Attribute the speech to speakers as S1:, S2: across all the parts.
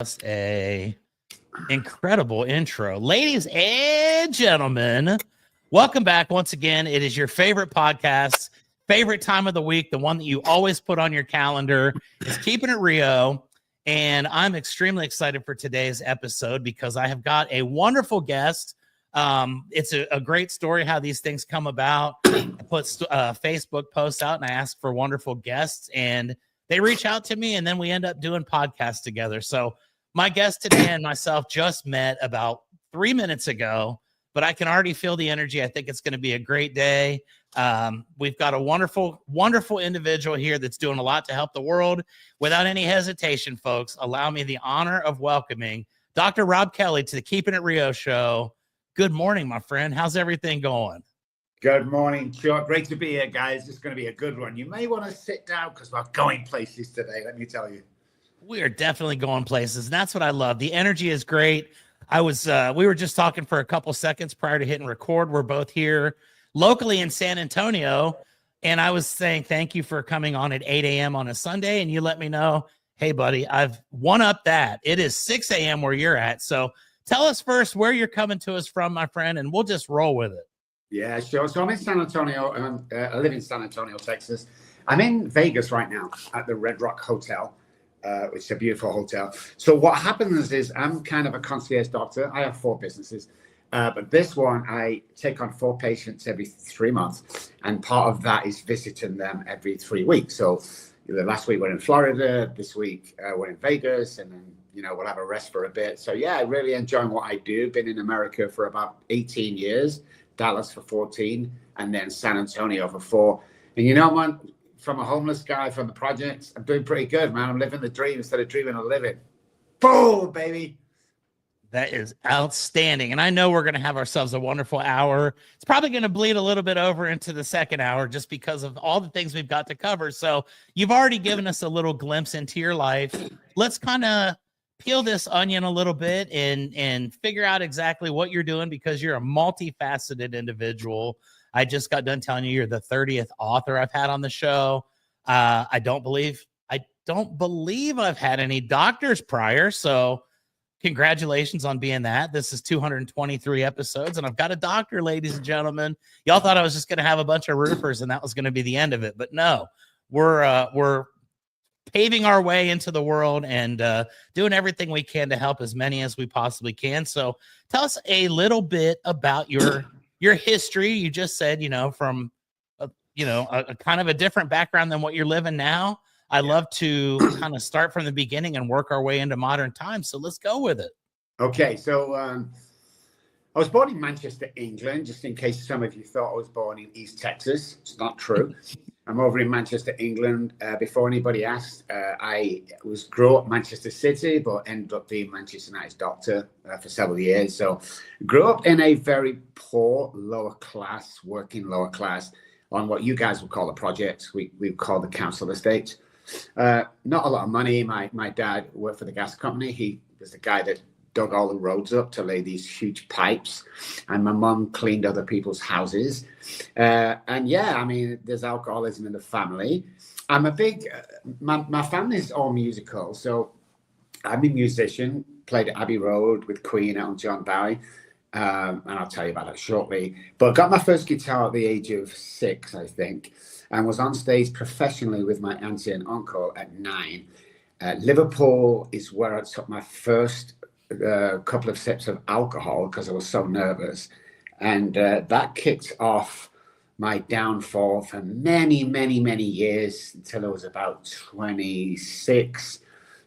S1: A incredible intro. Ladies and gentlemen, welcome back once again. It is your favorite podcast, favorite time of the week, the one that you always put on your calendar. It's Keepin It Rio, and I'm extremely excited for today's episode because I have got a wonderful guest. It's a great story how these things come about. I put Facebook posts out and I ask for wonderful guests, and they reach out to me, and then we end up doing podcasts together. So my guest today and myself just met about 3 minutes ago, but I can already feel the energy. I think it's going to be a great day. We've got a wonderful, wonderful individual here that's doing a lot to help the world. Without any hesitation, folks, allow me the honor of welcoming Dr. Robb Kelly to the Keepin It Rio show. Good morning, my friend. How's everything going?
S2: Good morning, Chuck. Great to be here, guys. It's going to be a good one. You may want to sit down because we're going places today, let me tell you.
S1: We are definitely going places, and that's what I love. The energy is great. We were just talking for a couple seconds prior to hitting record. We're both here locally in San Antonio, and I was saying thank you for coming on at 8 a.m. on a Sunday, and you let me know, hey, buddy, I've one-upped that. It is 6 a.m. where you're at, so tell us first where you're coming to us from, my friend, and we'll just roll with it.
S2: Yeah, sure. So I'm in San Antonio, and I live in San Antonio, Texas. I'm in Vegas right now at the Red Rock Hotel. Which is a beautiful hotel. So what happens is I'm kind of a concierge doctor. I have 4 businesses, but this one I take on 4 patients every 3 months, and part of that is visiting them every 3 weeks. So last week we're in Florida, this week we're in Vegas, and then we'll have a rest for a bit. So yeah, really enjoying what I do. Been in America for about 18 years, Dallas for 14, and then San Antonio for 4. And man, from a homeless guy from the projects, I'm doing pretty good, man. I'm living the dream instead of dreaming of living. Boom, baby.
S1: That is outstanding. And I know we're going to have ourselves a wonderful hour. It's probably going to bleed a little bit over into the second hour just because of all the things we've got to cover. So you've already given us a little glimpse into your life. Let's kind of peel this onion a little bit and figure out exactly what you're doing, because you're a multifaceted individual. I just got done telling you you're the 30th author I've had on the show. I don't believe I've had any doctors prior. So congratulations on being that. This is 223 episodes, and I've got a doctor, ladies and gentlemen. Y'all thought I was just going to have a bunch of roofers and that was going to be the end of it. But no, we're paving our way into the world and doing everything we can to help as many as we possibly can. So tell us a little bit about your history. You just said, from a kind of a different background than what you're living now. I love to kind of start from the beginning and work our way into modern times. So let's go with it.
S2: Okay. So I was born in Manchester, England, just in case some of you thought I was born in East Texas. It's not true. I'm over in Manchester, England. Before anybody asked, I grew up Manchester City, but ended up being Manchester United's doctor for several years. So grew up in a very poor, working lower class on what you guys would call a project. We call the council estate. Not a lot of money. My dad worked for the gas company. He was the guy that dug all the roads up to lay these huge pipes, and my mom cleaned other people's houses. And yeah, I mean, there's alcoholism in the family. I'm a big, my family's all musical. So I'm a musician, played at Abbey Road with Queen, Elton John, Bowie. And I'll tell you about that shortly. But got my first guitar at the age of 6, I think, and was on stage professionally with my auntie and uncle at 9. Liverpool is where I took my first couple of sips of alcohol because I was so nervous. And that kicked off my downfall for many, many, many years until I was about 26,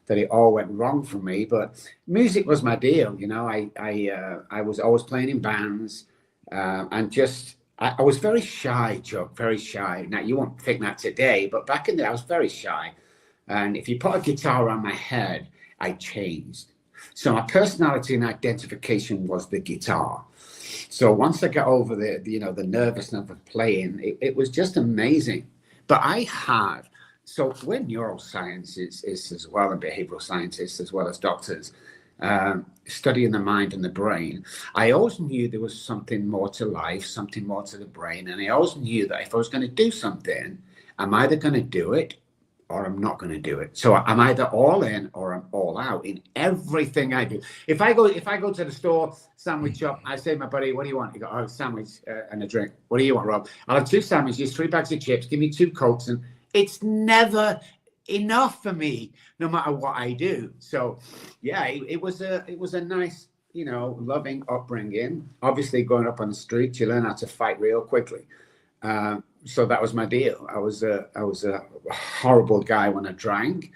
S2: that it all went wrong for me. But music was my deal. I was always playing in bands, and just, I was very shy, Chuck, very shy. Now, you won't think that today, but back in the day, I was very shy. And if you put a guitar on my head, I changed. So my personality and identification was the guitar. So once I got over the nervousness of playing, it was just amazing. But so we're neuroscientists as well, and behavioral scientists as well as doctors, studying the mind and the brain. I always knew there was something more to life, something more to the brain. And I always knew that if I was going to do something, I'm either going to do it or I'm not going to do it. So I'm either all in or I'm all out in everything I do. If I go to the store, sandwich shop, I say to my buddy, what do you want? He go, oh, sandwich and a drink. What do you want, Rob? I'll have 2 sandwiches, 3 bags of chips, give me 2 Cokes. And it's never enough for me, no matter what I do. So yeah, it was a nice, loving upbringing. Obviously, growing up on the street, you learn how to fight real quickly. So that was my deal. I was a horrible guy when I drank,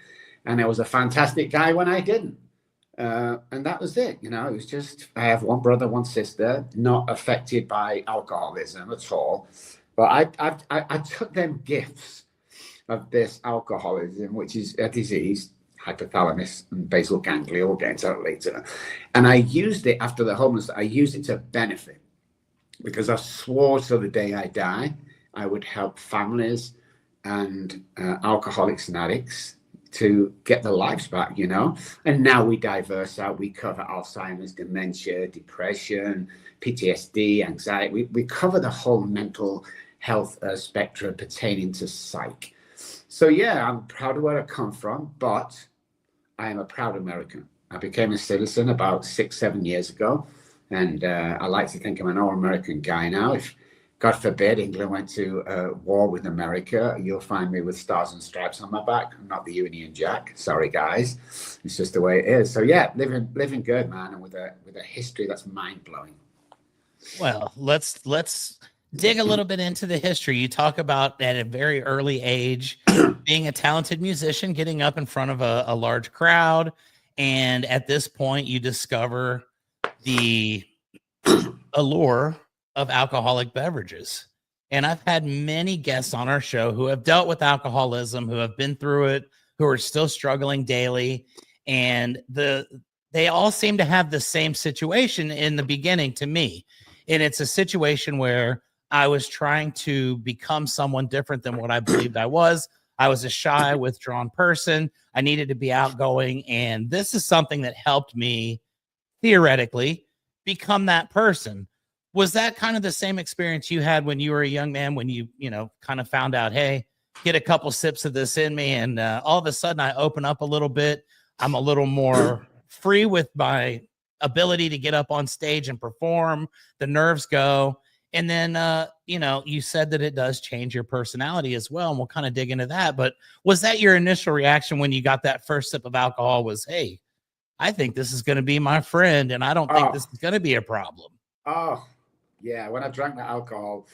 S2: and I was a fantastic guy when I didn't. And that was it. It was just, I have 1 brother, 1 sister, not affected by alcoholism at all. But I took them gifts of this alcoholism, which is a disease, hypothalamus and basal ganglia. We'll get into that later. And I used it after the homeless. I used it to benefit, because I swore till the day I die, I would help families and alcoholics and addicts to get their lives back, And now we diverse out. We cover Alzheimer's, dementia, depression, PTSD, anxiety. We cover the whole mental health spectrum pertaining to psych. So yeah, I'm proud of where I come from, but I am a proud American. I became a citizen about 6-7 years ago, and I like to think I'm an all-American guy now. If, God forbid, England went to war with America, you'll find me with stars and stripes on my back. I'm not the Union Jack. Sorry, guys. It's just the way it is. So yeah, living good, man, and with a history that's mind-blowing.
S1: Well, let's dig a little bit into the history. You talk about at a very early age being a talented musician, getting up in front of a large crowd, and at this point you discover the allure of alcoholic beverages. And I've had many guests on our show who have dealt with alcoholism, who have been through it, who are still struggling daily, and they all seem to have the same situation in the beginning to me. And it's a situation where I was trying to become someone different than what I believed I was. I was a shy, withdrawn person. I needed to be outgoing. And this is something that helped me theoretically become that person. Was that kind of the same experience you had when you were a young man, when you kind of found out, hey, get a couple sips of this in me, and all of a sudden I open up a little bit. I'm a little more free with my ability to get up on stage and perform. The nerves go. And then, you said that it does change your personality as well. And we'll kind of dig into that. But was that your initial reaction when you got that first sip of alcohol was, hey, I think this is going to be my friend, and I don't think this is going to be a problem?
S2: Oh, yeah. When I drank that alcohol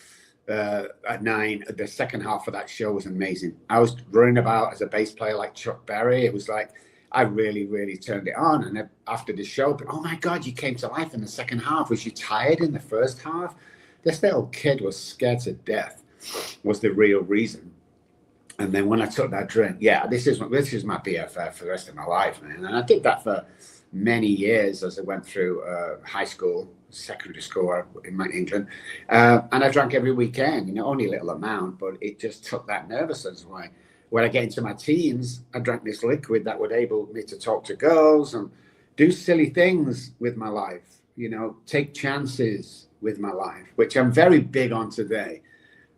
S2: at 9, the second half of that show was amazing. I was running about as a bass player like Chuck Berry. It was like, I really, really turned it on. And after the show, oh my God, you came to life in the second half. Was you tired in the first half? This little kid was scared to death, was the real reason. And then when I took that drink, yeah, this is my BFF for the rest of my life, man. And I did that for many years as I went through high school, secondary school in England. And I drank every weekend, only a little amount, but it just took that nervousness away. When I get into my teens, I drank this liquid that would enable me to talk to girls and do silly things with my life, take chances with my life, which I'm very big on today.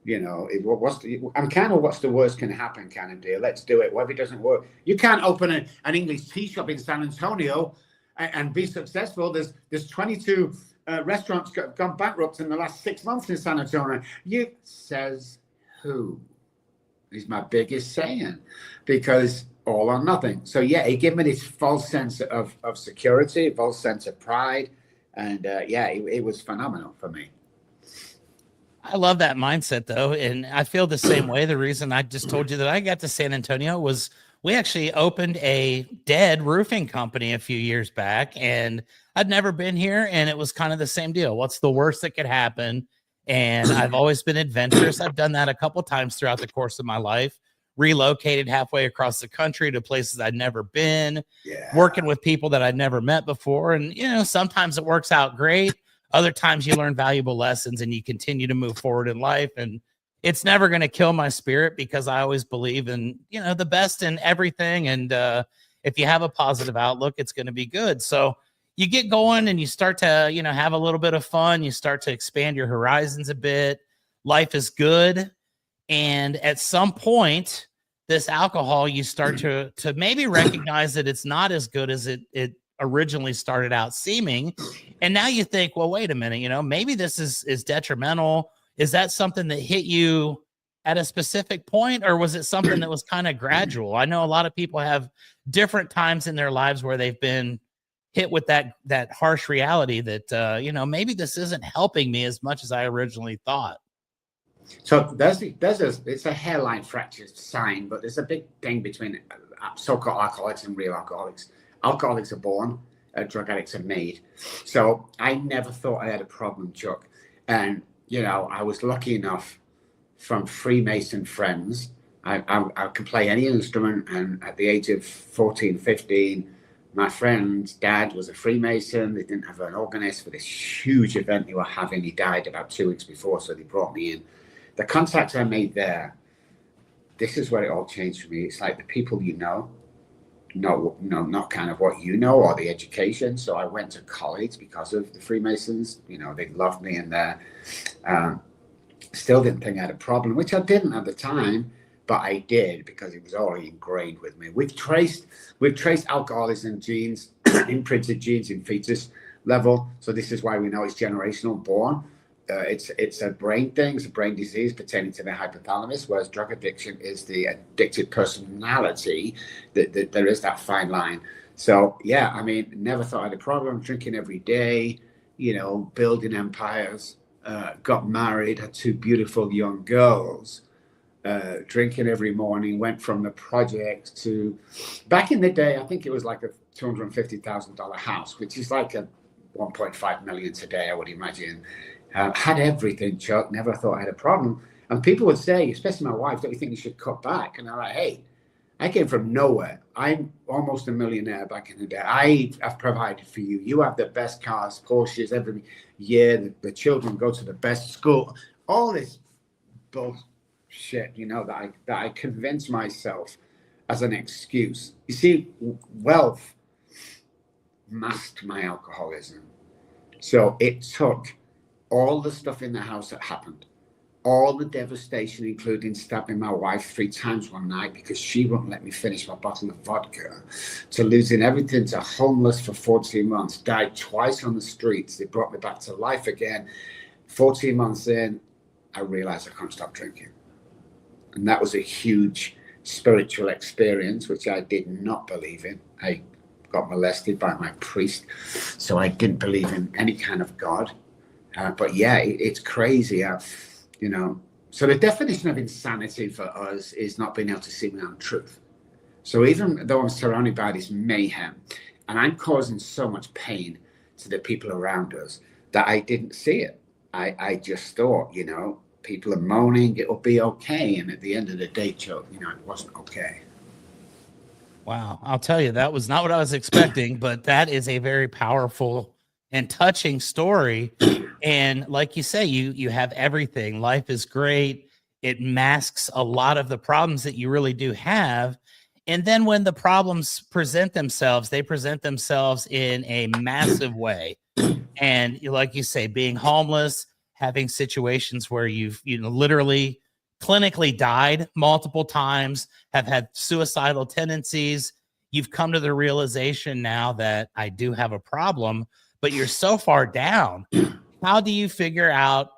S2: I'm kind of what's the worst can happen kind of deal. Let's do it. What if it doesn't work? You can't open an English tea shop in San Antonio and be successful. There's 22 restaurants gone bankrupt in the last 6 months in San Antonio. Says who? Is my biggest saying, because all or nothing. So yeah, it gave me this false sense of security, false sense of pride. And it was phenomenal for me.
S1: I love that mindset, though. And I feel the same way. The reason I just told you that I got to San Antonio was we actually opened a dead roofing company a few years back, and I'd never been here. And it was kind of the same deal. What's the worst that could happen? And I've always been adventurous. I've done that a couple times throughout the course of my life. Relocated halfway across the country to places I'd never been, working with people that I'd never met before. And, sometimes it works out great. Other times you learn valuable lessons and you continue to move forward in life. And it's never going to kill my spirit, because I always believe in, the best in everything. And if you have a positive outlook, it's going to be good. So you get going and you start to, have a little bit of fun. You start to expand your horizons a bit. Life is good. And at some point, this alcohol, you start to maybe recognize that it's not as good as it originally started out seeming. And now you think, well, wait a minute, you know, maybe this is detrimental. Is that something that hit you at a specific point, or was it something that was kind of gradual? I know a lot of people have different times in their lives where they've been hit with that harsh reality that, you know, maybe this isn't helping me as much as I originally thought.
S2: So it's a hairline fracture sign, but there's a big thing between so-called alcoholics and real alcoholics. Alcoholics are born, drug addicts are made. So I never thought I had a problem, Chuck. And, you know, I was lucky enough from Freemason friends. I could play any instrument. And at the age of 14, 15, my friend's dad was a Freemason. They didn't have an organist for this huge event they were having. He died about 2 weeks before, so they brought me in. The contacts I made there, this is where it all changed for me. It's like the people you know, not kind of what you know or the education. So I went to college because of the Freemasons. You know, they loved me in there. Still didn't think I had a problem, which I didn't at the time, but I did because it was already ingrained with me. We've traced alcoholism genes, imprinted genes in fetus level. So this is why we know it's generational, born. It's a brain thing, it's a brain disease pertaining to the hypothalamus, whereas drug addiction is the addicted personality. That there is that fine line. So yeah, I mean, never thought I had a problem. Drinking every day, you know, building empires. Got married, had 2 beautiful young girls. Drinking every morning. Went from the project to, back in the day, I think it was like a $250,000 house, which is like a 1.5 million today, I would imagine. Had everything, Chuck. Never thought I had a problem. And people would say, especially my wife, don't you think you should cut back? And I'm like, hey, I came from nowhere. I'm almost a millionaire back in the day. I've provided for you. You have the best cars, Porsches every year. The children go to the best school. All this bullshit, you know, that I convince myself as an excuse. You see, wealth masked my alcoholism. So it took all the stuff in the house that happened, all the devastation, including stabbing my wife 3 times one night because she wouldn't let me finish my bottle of vodka, to losing everything, to homeless for 14 months, died twice on the streets. They brought me back to life again. 14 months in, I realized I can't stop drinking. And that was a huge spiritual experience, which I did not believe in. I got molested by my priest, so I didn't believe in any kind of God. But yeah, it's crazy. You know, so the definition of insanity for us is not being able to see my own truth. So even though I'm surrounded by this mayhem and I'm causing so much pain to the people around us, that I didn't see it. I just thought, you know, people are moaning, it'll be okay. And at the end of the day, Chuck, you know, it wasn't okay.
S1: Wow. I'll tell you, that was not what I was expecting, but that is a very powerful and touching story. And like you say, you have everything. Life is great. It masks a lot of the problems that you really do have. And then when the problems present themselves, they present themselves in a massive way. And like you say, being homeless, having situations where you've literally clinically died multiple times, have had suicidal tendencies. You've come to the realization now that I do have a problem, but you're so far down. How do you figure out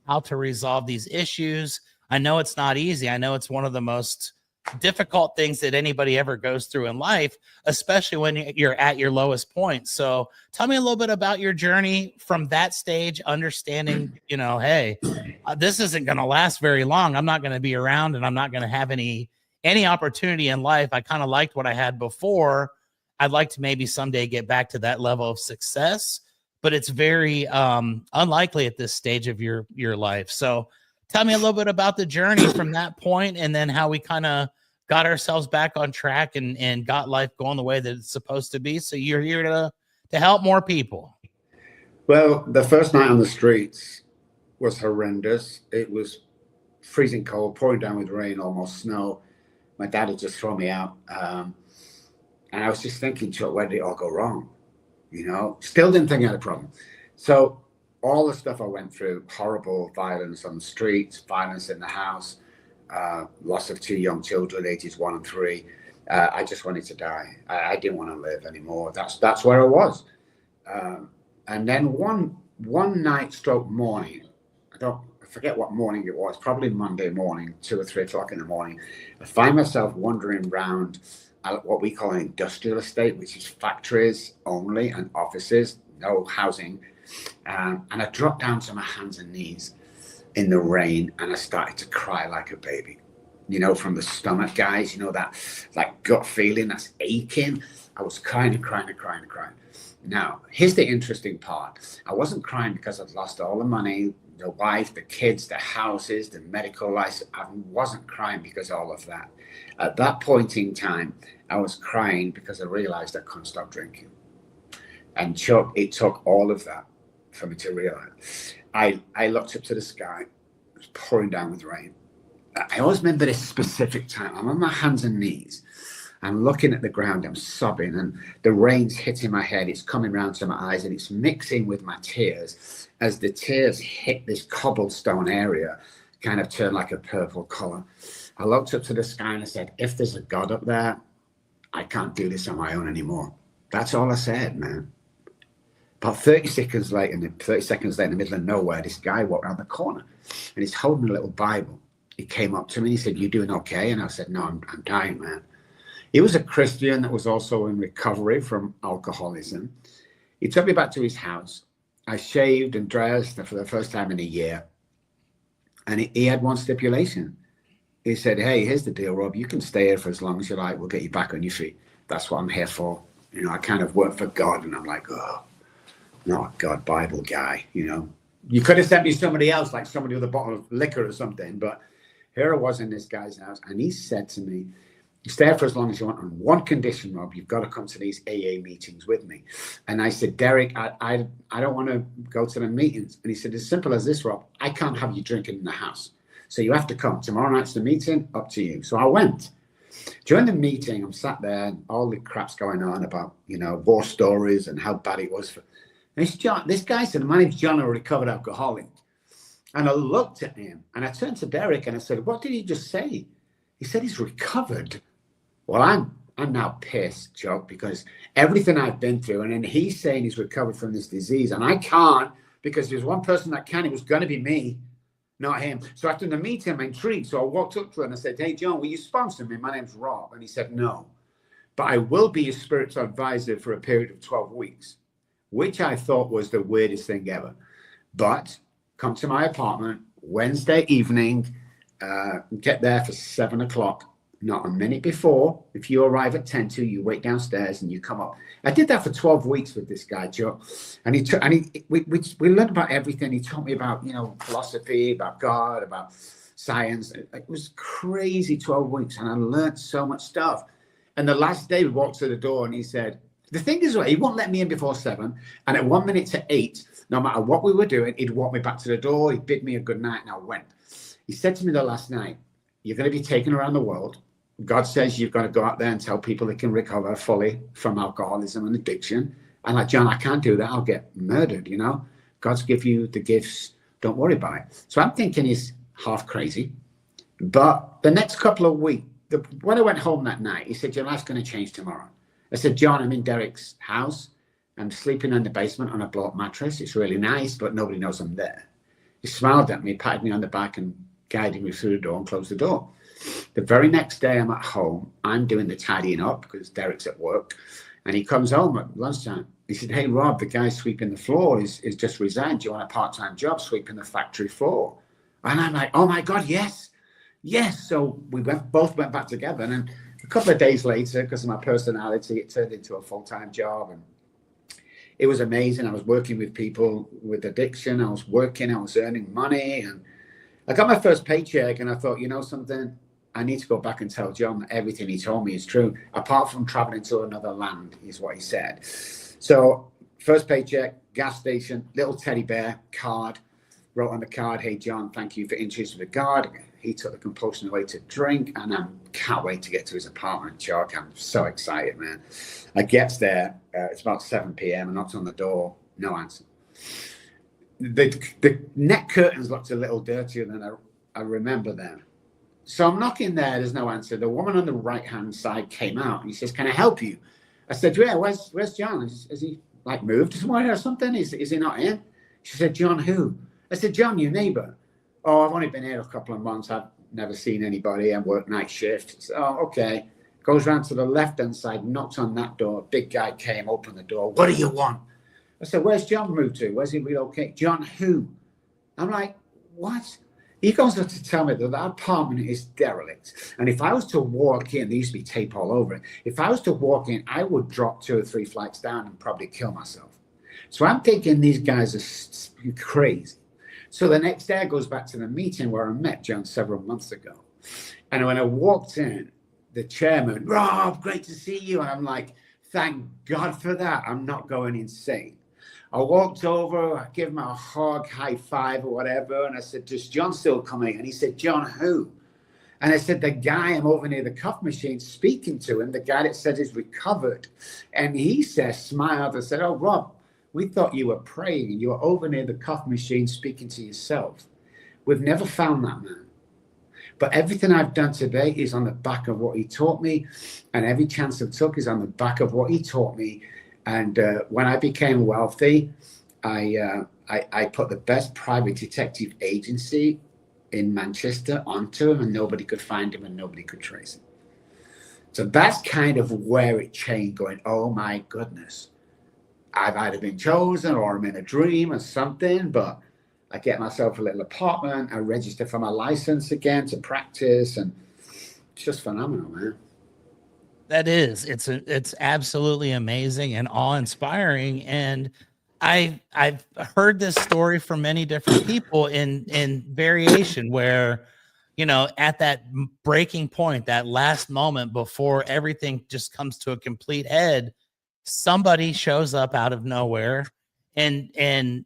S1: how to resolve these issues? I know it's not easy. I know it's one of the most difficult things that anybody ever goes through in life, especially when you're at your lowest point. So tell me a little bit about your journey from that stage, understanding, you know, hey, this isn't going to last very long. I'm not going to be around and I'm not going to have any opportunity in life. I kind of liked what I had before. I'd like to maybe someday get back to that level of success, but it's very unlikely at this stage of your life. So tell me a little bit about the journey from that point, and then how we kind of got ourselves back on track and got life going the way that it's supposed to be. So you're here to help more people.
S2: Well, the first night on the streets was horrendous. It was freezing cold, pouring down with rain, almost snow. My dad had just thrown me out. And I was just thinking, Chuck, where did it all go wrong? You know, still didn't think I had a problem. So all the stuff I went through, horrible violence on the streets, violence in the house, loss of 2 young children, ages 1 and 3. I just wanted to die. I didn't want to live anymore. That's where I was. And then one night stroke morning, I forget what morning it was, probably Monday morning, 2 or 3 o'clock in the morning, I find myself wandering around what we call an industrial estate, which is factories only and offices, no housing. And I dropped down to my hands and knees in the rain, and I started to cry like a baby. You know, from the stomach, guys, you know, that like gut feeling that's aching. I was crying and crying and crying and crying. Now, here's the interesting part. I wasn't crying because I'd lost all the money, the wife, the kids, the houses, the medical license. I wasn't crying because of all of that. At that point in time, I was crying because I realized I couldn't stop drinking. And Chuck, it took all of that for me to realize. I looked up to the sky. It was pouring down with rain. I always remember this specific time. I'm on my hands and knees. I'm looking at the ground. I'm sobbing, and the rain's hitting my head. It's coming round to my eyes, and it's mixing with my tears. As the tears hit this cobblestone area, kind of turned like a purple color. I looked up to the sky and I said, if there's a God up there, I can't do this on my own anymore. That's all I said, man. About 30 seconds later, in the middle of nowhere, this guy walked around the corner, and he's holding a little Bible. He came up to me and he said, you doing okay? And I said, no, I'm dying, man. He was a Christian that was also in recovery from alcoholism. He took me back to his house. I shaved and dressed for the first time in a year. And he had one stipulation. He said, hey, here's the deal, Rob. You can stay here for as long as you like. We'll get you back on your feet. That's what I'm here for. You know, I kind of work for God, and I'm like, oh, not a God Bible guy, you know. You could have sent me somebody else, like somebody with a bottle of liquor or something. But here I was in this guy's house, and he said to me, stay here for as long as you want. On one condition, Rob, you've got to come to these AA meetings with me. And I said, Derek, I don't want to go to the meetings. And he said, as simple as this, Rob, I can't have you drinking in the house. So you have to come. Tomorrow night's the meeting, up to you. So I went. During the meeting, I'm sat there, and all the crap's going on about, you know, war stories and how bad it was. This guy said, my name's John, a recovered alcoholic. And I looked at him, and I turned to Derek, and I said, what did he just say? He said he's recovered. Well, I'm now pissed, Chuck, because everything I've been through, and then he's saying he's recovered from this disease, and I can't, because there's one person that can. It was going to be me, not him. So after the meeting, I'm intrigued. So I walked up to him and I said, hey, John, will you sponsor me? My name's Rob. And he said, no, but I will be your spiritual advisor for a period of 12 weeks, which I thought was the weirdest thing ever. But come to my apartment Wednesday evening, get there for 7 o'clock. Not a minute before. If you arrive at 10 to, you wait downstairs and you come up. I did that for 12 weeks with this guy, Joe. And we learned about everything. He taught me about, you know, philosophy, about God, about science. It was crazy 12 weeks, and I learned so much stuff. And the last day we walked to the door, and he said, the thing is, he won't let me in before 7. And at 1 minute to 8, no matter what we were doing, he'd walk me back to the door. He'd bid me a good night, and I went. He said to me the last night, you're going to be taken around the world. God says you've got to go out there and tell people they can recover fully from alcoholism and addiction. And like, John, I can't do that. I'll get murdered, you know. God's give you the gifts. Don't worry about it. So I'm thinking he's half crazy. But the next couple of weeks, when I went home that night, he said, your life's going to change tomorrow. I said, John, I'm in Derek's house. I'm sleeping in the basement on a block mattress. It's really nice, but nobody knows I'm there. He smiled at me, patted me on the back, and guided me through the door and closed the door. The very next day, I'm at home. I'm doing the tidying up because Derek's at work. And he comes home at lunchtime. He said, hey, Rob, the guy sweeping the floor is just resigned. Do you want a part-time job sweeping the factory floor? And I'm like, oh, my God, yes. Yes. So we both went back together. And then a couple of days later, because of my personality, it turned into a full-time job. And it was amazing. I was working with people with addiction. I was working. I was earning money. And I got my first paycheck, and I thought, you know something? I need to go back and tell John that everything he told me is true, apart from traveling to another land, is what he said. So first paycheck, gas station, little teddy bear card, wrote on the card, hey, John, thank you for introducing the God. He took the compulsion away to drink, and I can't wait to get to his apartment, Chuck. I'm so excited, man. I get there, it's about 7 p.m. I knocked on the door, no answer. The net curtains looked a little dirtier than I remember them. So I'm knocking there. There's no answer. The woman on the right-hand side came out and he says, "Can I help you?" I said, "Yeah, where's John? Has he like moved somewhere or something? Is he not in?" She said, "John who?" I said, "John, your neighbor." "Oh, I've only been here a couple of months. I've never seen anybody. I work night shift." So, "Oh, okay." Goes round to the left-hand side, knocks on that door. Big guy came, opened the door. "What do you want?" I said, "Where's John moved to? Where's he relocate?" "John who?" I'm like, "What?" He goes on to tell me that that apartment is derelict. And if I was to walk in, there used to be tape all over it. If I was to walk in, I would drop 2 or 3 flights down and probably kill myself. So I'm thinking these guys are crazy. So the next day I goes back to the meeting where I met John several months ago. And when I walked in, the chairman, "Rob, great to see you." And I'm like, thank God for that. I'm not going insane. I walked over, I gave him a hug, high five or whatever. And I said, "Does John still coming?" And he said, "John who?" And I said, "The guy I'm over near the cuff machine speaking to him, the guy that said he's recovered." And he said, smiled and said, "Oh, Rob, we thought you were praying and you were over near the cuff machine speaking to yourself. We've never found that man. But everything I've done today is on the back of what he taught me. And every chance I took is on the back of what he taught me. And when I became wealthy, I put the best private detective agency in Manchester onto him, and nobody could find him and nobody could trace him." So that's kind of where it changed, going, oh my goodness, I've either been chosen or I'm in a dream or something. But I get myself a little apartment, I register for my license again to practice, and it's just phenomenal, man.
S1: That is, it's absolutely amazing and awe-inspiring. And I've heard this story from many different people in variation where, at that breaking point, that last moment before everything just comes to a complete head, somebody shows up out of nowhere, and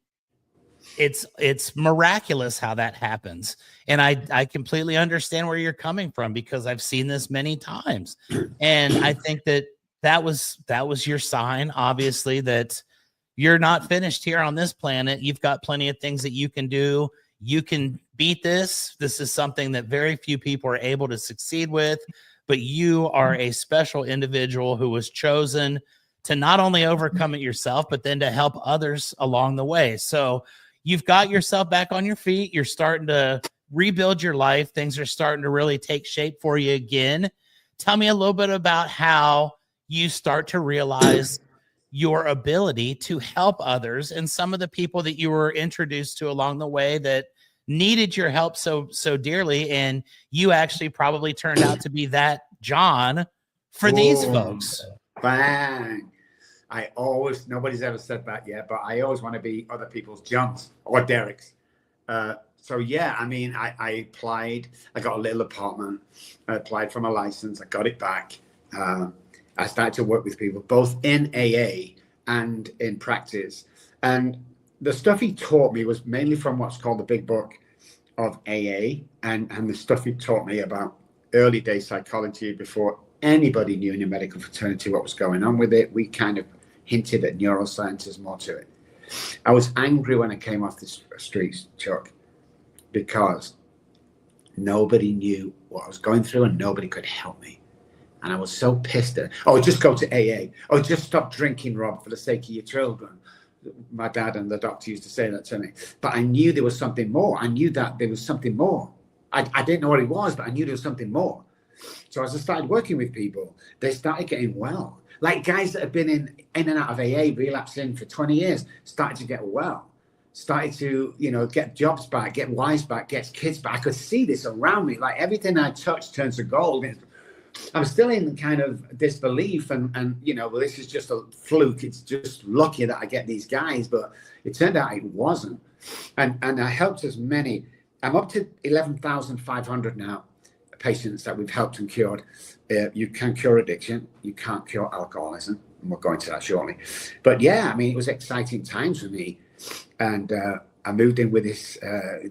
S1: it's miraculous how that happens. And I completely understand where you're coming from, because I've seen this many times. And I think that was your sign, obviously, that you're not finished here on this planet. You've got plenty of things that you can do. You can beat this. This is something that very few people are able to succeed with, but you are a special individual who was chosen to not only overcome it yourself, but then to help others along the way. So you've got yourself back on your feet. You're starting to rebuild your life. Things are starting to really take shape for you again. Tell me a little bit about how you start to realize your ability to help others, and some of the people that you were introduced to along the way that needed your help so dearly. And you actually probably turned out to be that John for these folks.
S2: Bang. Nobody's ever said that yet, but I always want to be other people's Johns or Derek's. So yeah, I mean, I applied, I got a little apartment, I applied for my license, I got it back. I started to work with people, both in AA and in practice. And the stuff he taught me was mainly from what's called the big book of AA, and the stuff he taught me about early day psychology before anybody knew in the medical fraternity what was going on with it. We kind of hinted at neuroscience, there's more to it. I was angry when I came off the streets, Chuck, because nobody knew what I was going through and nobody could help me. And I was so pissed at, "Oh, just go to AA. Oh, just stop drinking, Rob, for the sake of your children." My dad and the doctor used to say that to me. But I knew there was something more. I knew that there was something more. I didn't know what it was, but I knew there was something more. So as I started working with people, they started getting well. Like guys that have been in and out of AA, relapsing for 20 years, started to get well. Started to, get jobs back, get wives back, get kids back. I could see this around me. Like everything I touched turns to gold. I'm still in kind of disbelief and well, this is just a fluke. It's just lucky that I get these guys, but it turned out it wasn't. And I helped as many. I'm up to 11,500 now patients that we've helped and cured. You can cure addiction. You can't cure alcoholism. And we'll go into that shortly. But yeah, I mean, it was exciting times for me. And I moved in with this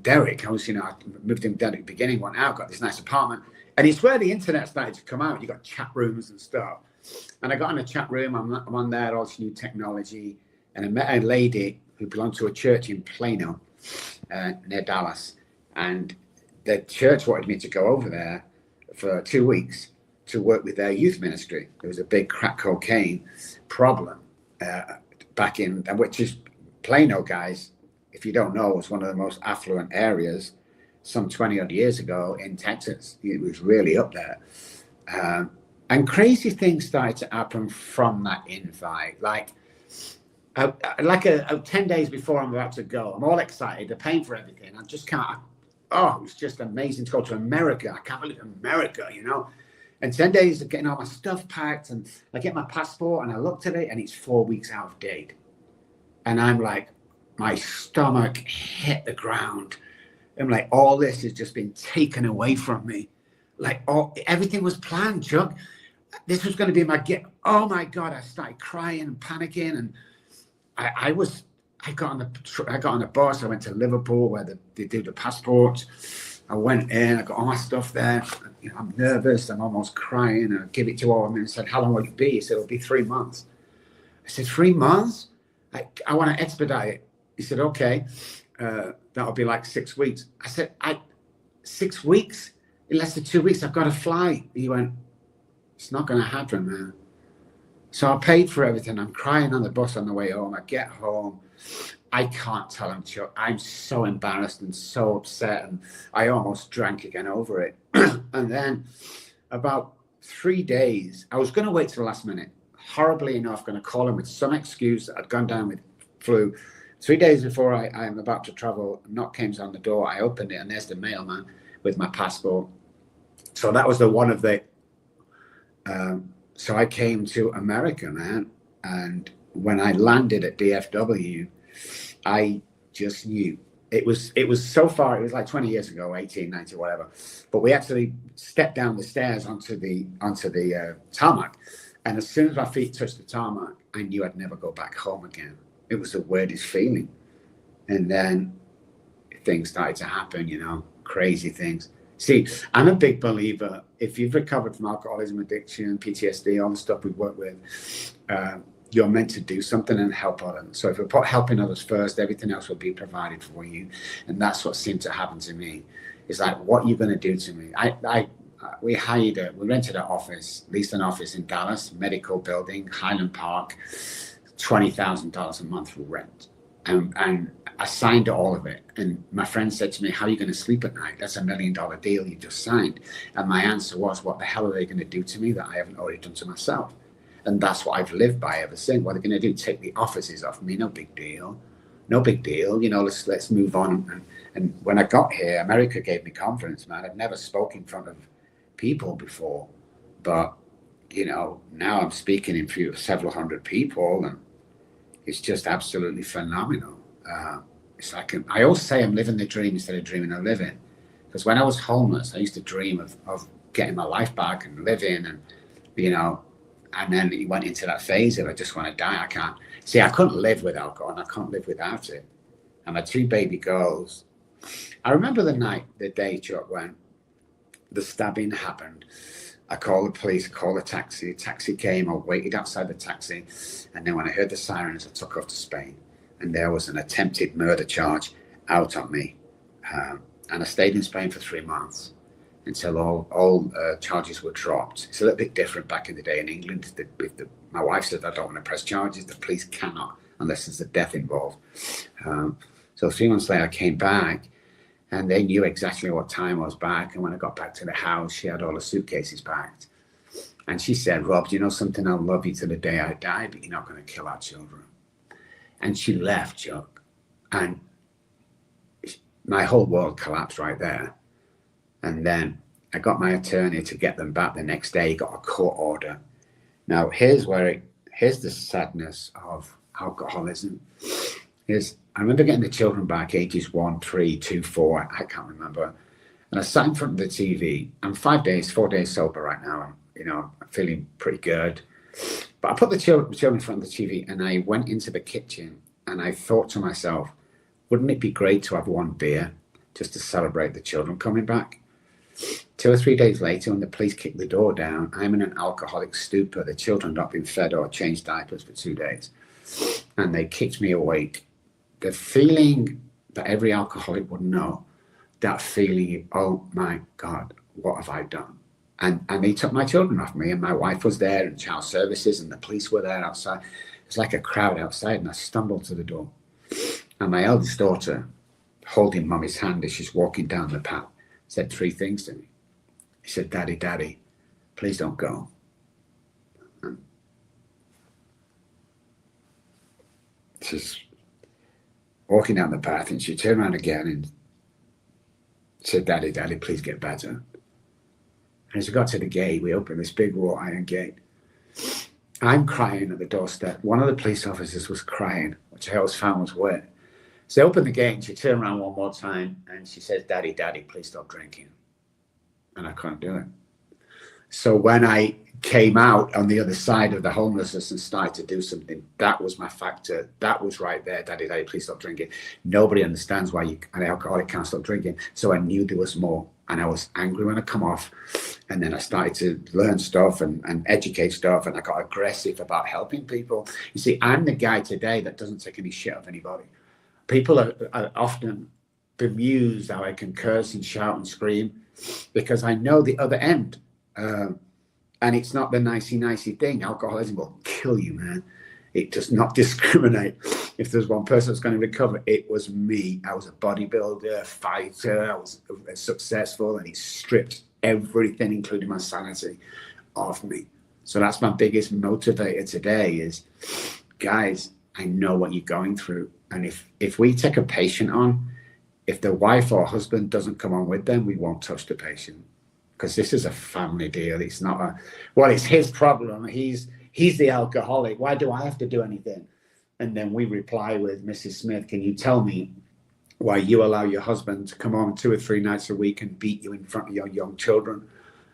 S2: Derek. I moved in at the beginning, went out, got this nice apartment. And it's where the internet started to come out. You got chat rooms and stuff. And I got in a chat room. I'm on there, all this new technology. And I met a lady who belonged to a church in Plano, near Dallas. And the church wanted me to go over there for 2 weeks to work with their youth ministry. There was a big crack cocaine problem back in, which is Plano, guys, if you don't know, was one of the most affluent areas some 20 odd years ago in Texas. It was really up there. And crazy things started to happen from that invite. Like 10 days before I'm about to go, I'm all excited, they're paying for everything. I just can't, it was just amazing to go to America. I can't believe America, you know. And 10 days of getting all my stuff packed, and I get my passport and I looked at it and it's 4 weeks out of date. And I'm like, my stomach hit the ground. I'm like, all this has just been taken away from me. Like, everything was planned, Chuck. This was going to be my gift. Oh my God, I started crying and panicking. And I got on the bus. I went to Liverpool where they do the passports. I went in, I got all my stuff there. You know, I'm nervous, I'm almost crying. I give it to him and said, how long will it be? He said, it'll be 3 months. I said, 3 months? I want to expedite it. He said, okay, that'll be like 6 weeks. I said, 6 weeks? In less than 2 weeks, I've got to fly. He went, it's not going to happen, man. So I paid for everything. I'm crying on the bus on the way home. I get home. I can't tell him, Chuck. I'm so embarrassed and so upset. And I almost drank again over it. And then about 3 days, I was going to wait till the last minute. Horribly enough, going to call him with some excuse that I'd gone down with flu. 3 days before I am about to travel, a knock came on the door. I opened it and there's the mailman with my passport. So that was the one of the, so I came to America, man. And when I landed at DFW, I just knew it was so far. It was like 20 years ago, 18, 19, whatever. But we actually stepped down the stairs onto the tarmac. And as soon as my feet touched the tarmac, I knew I'd never go back home again. It was the weirdest feeling. And then things started to happen, you know, crazy things. See, I'm a big believer, if you've recovered from alcoholism, addiction, PTSD, all the stuff we work with, you're meant to do something and help others. So if we put helping others first, everything else will be provided for you. And that's what seemed to happen to me. It's like, what are you going to do to me? We rented an office, leased an office in Dallas, medical building, Highland Park, $20,000 a month for rent. And I signed all of it. And my friend said to me, how are you going to sleep at night? That's $1 million deal you just signed. And my answer was, what the hell are they going to do to me that I haven't already done to myself? And that's what I've lived by ever since. What are they going to do? Take the offices off me? No big deal. No big deal. You know, let's move on. And when I got here, America gave me confidence, man. I'd never spoken in front of people before. But, you know, now I'm speaking in front of several hundred people. And it's just absolutely phenomenal. It's like, I always say I'm living the dream instead of dreaming a living. Because when I was homeless, I used to dream of getting my life back and living and, you know, and then it went into that phase of I just want to die. I couldn't live with alcohol and I can't live without it. And my 2 baby girls, I remember the day, Chuck, when the stabbing happened. I called the police, called a taxi. A taxi came, I waited outside the taxi. And then when I heard the sirens, I took off to Spain. And there was an attempted murder charge out on me. And I stayed in Spain for 3 months until all charges were dropped. It's a little bit different back in the day in England. My wife said, I don't want to press charges. The police cannot, unless there's a death involved. So 3 months later, I came back and they knew exactly what time I was back. And when I got back to the house, she had all the suitcases packed. And she said, Rob, do you know something? I'll love you to the day I die, but you're not going to kill our children. And she left, Chuck. And my whole world collapsed right there. And then I got my attorney to get them back the next day, got a court order. Now, here's the sadness of alcoholism. I remember getting the children back, ages 1, 3, 2, 4, I can't remember. And I sat in front of the TV. I'm 4 days sober right now. I'm feeling pretty good. But I put the children in front of the TV and I went into the kitchen and I thought to myself, wouldn't it be great to have 1 beer just to celebrate the children coming back? 2 or 3 days later, when the police kicked the door down, I'm in an alcoholic stupor. The children not been fed or changed diapers for 2 days. And they kicked me awake. The feeling that every alcoholic would know, that feeling, oh my God, what have I done? And they took my children off me, and my wife was there, and child services, and the police were there outside. It's like a crowd outside, and I stumbled to the door. And my eldest daughter, holding Mummy's hand as she's walking down the path, said 3 things to me. He said, Daddy, Daddy, please don't go. And she's walking down the path, and she turned around again and said, Daddy, Daddy, please get better. And as we got to the gate, we opened this big wrought iron gate. I'm crying at the doorstep. One of the police officers was crying, which I always found was weird. So I opened the gate, and she turned around one more time, and she says, Daddy, Daddy, please stop drinking. And I couldn't do it. So when I came out on the other side of the homelessness and started to do something, that was my factor. That was right there. Daddy, Daddy, please stop drinking. Nobody understands why an alcoholic can't stop drinking. So I knew there was more. And I was angry when I come off. And then I started to learn stuff and educate stuff. And I got aggressive about helping people. You see, I'm the guy today that doesn't take any shit off anybody. People are often bemused how I can curse and shout and scream, because I know the other end. And it's not the nicey thing. Alcoholism will kill you, man. It does not discriminate. If there's one person that's going to recover, it was me. I was a bodybuilder, fighter. I was successful, and he stripped everything, including my sanity, off me. So that's my biggest motivator today is, guys, I know what you're going through. And if we take a patient on, if the wife or husband doesn't come on with them, we won't touch the patient. Because this is a family deal. It's not it's his problem. He's the alcoholic. Why do I have to do anything? And then we reply with, Mrs. Smith, can you tell me why you allow your husband to come on 2 or 3 nights a week and beat you in front of your young children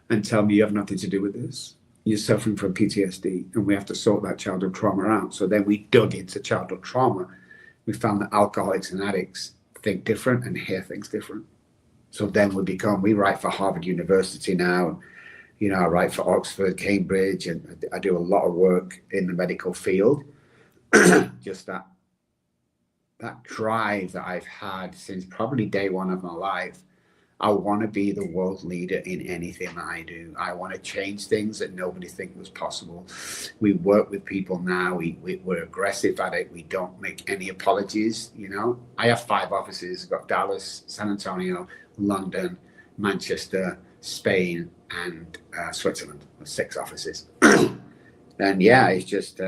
S2: and tell me you have nothing to do with this? You're suffering from PTSD, and we have to sort that childhood trauma out. So then we dug into childhood trauma. We found that alcoholics and addicts think different and hear things different. So then we write for Harvard University now. You know, I write for Oxford, Cambridge, and I do a lot of work in the medical field. Just that drive that I've had since probably day one of my life. I want to be the world leader in anything that I do. I want to change things that nobody think was possible. We work with people now. We're aggressive at it. We don't make any apologies. You know, I have 5 offices. I've got Dallas, San Antonio, London, Manchester, Spain, and Switzerland. 6 offices. And yeah, it's just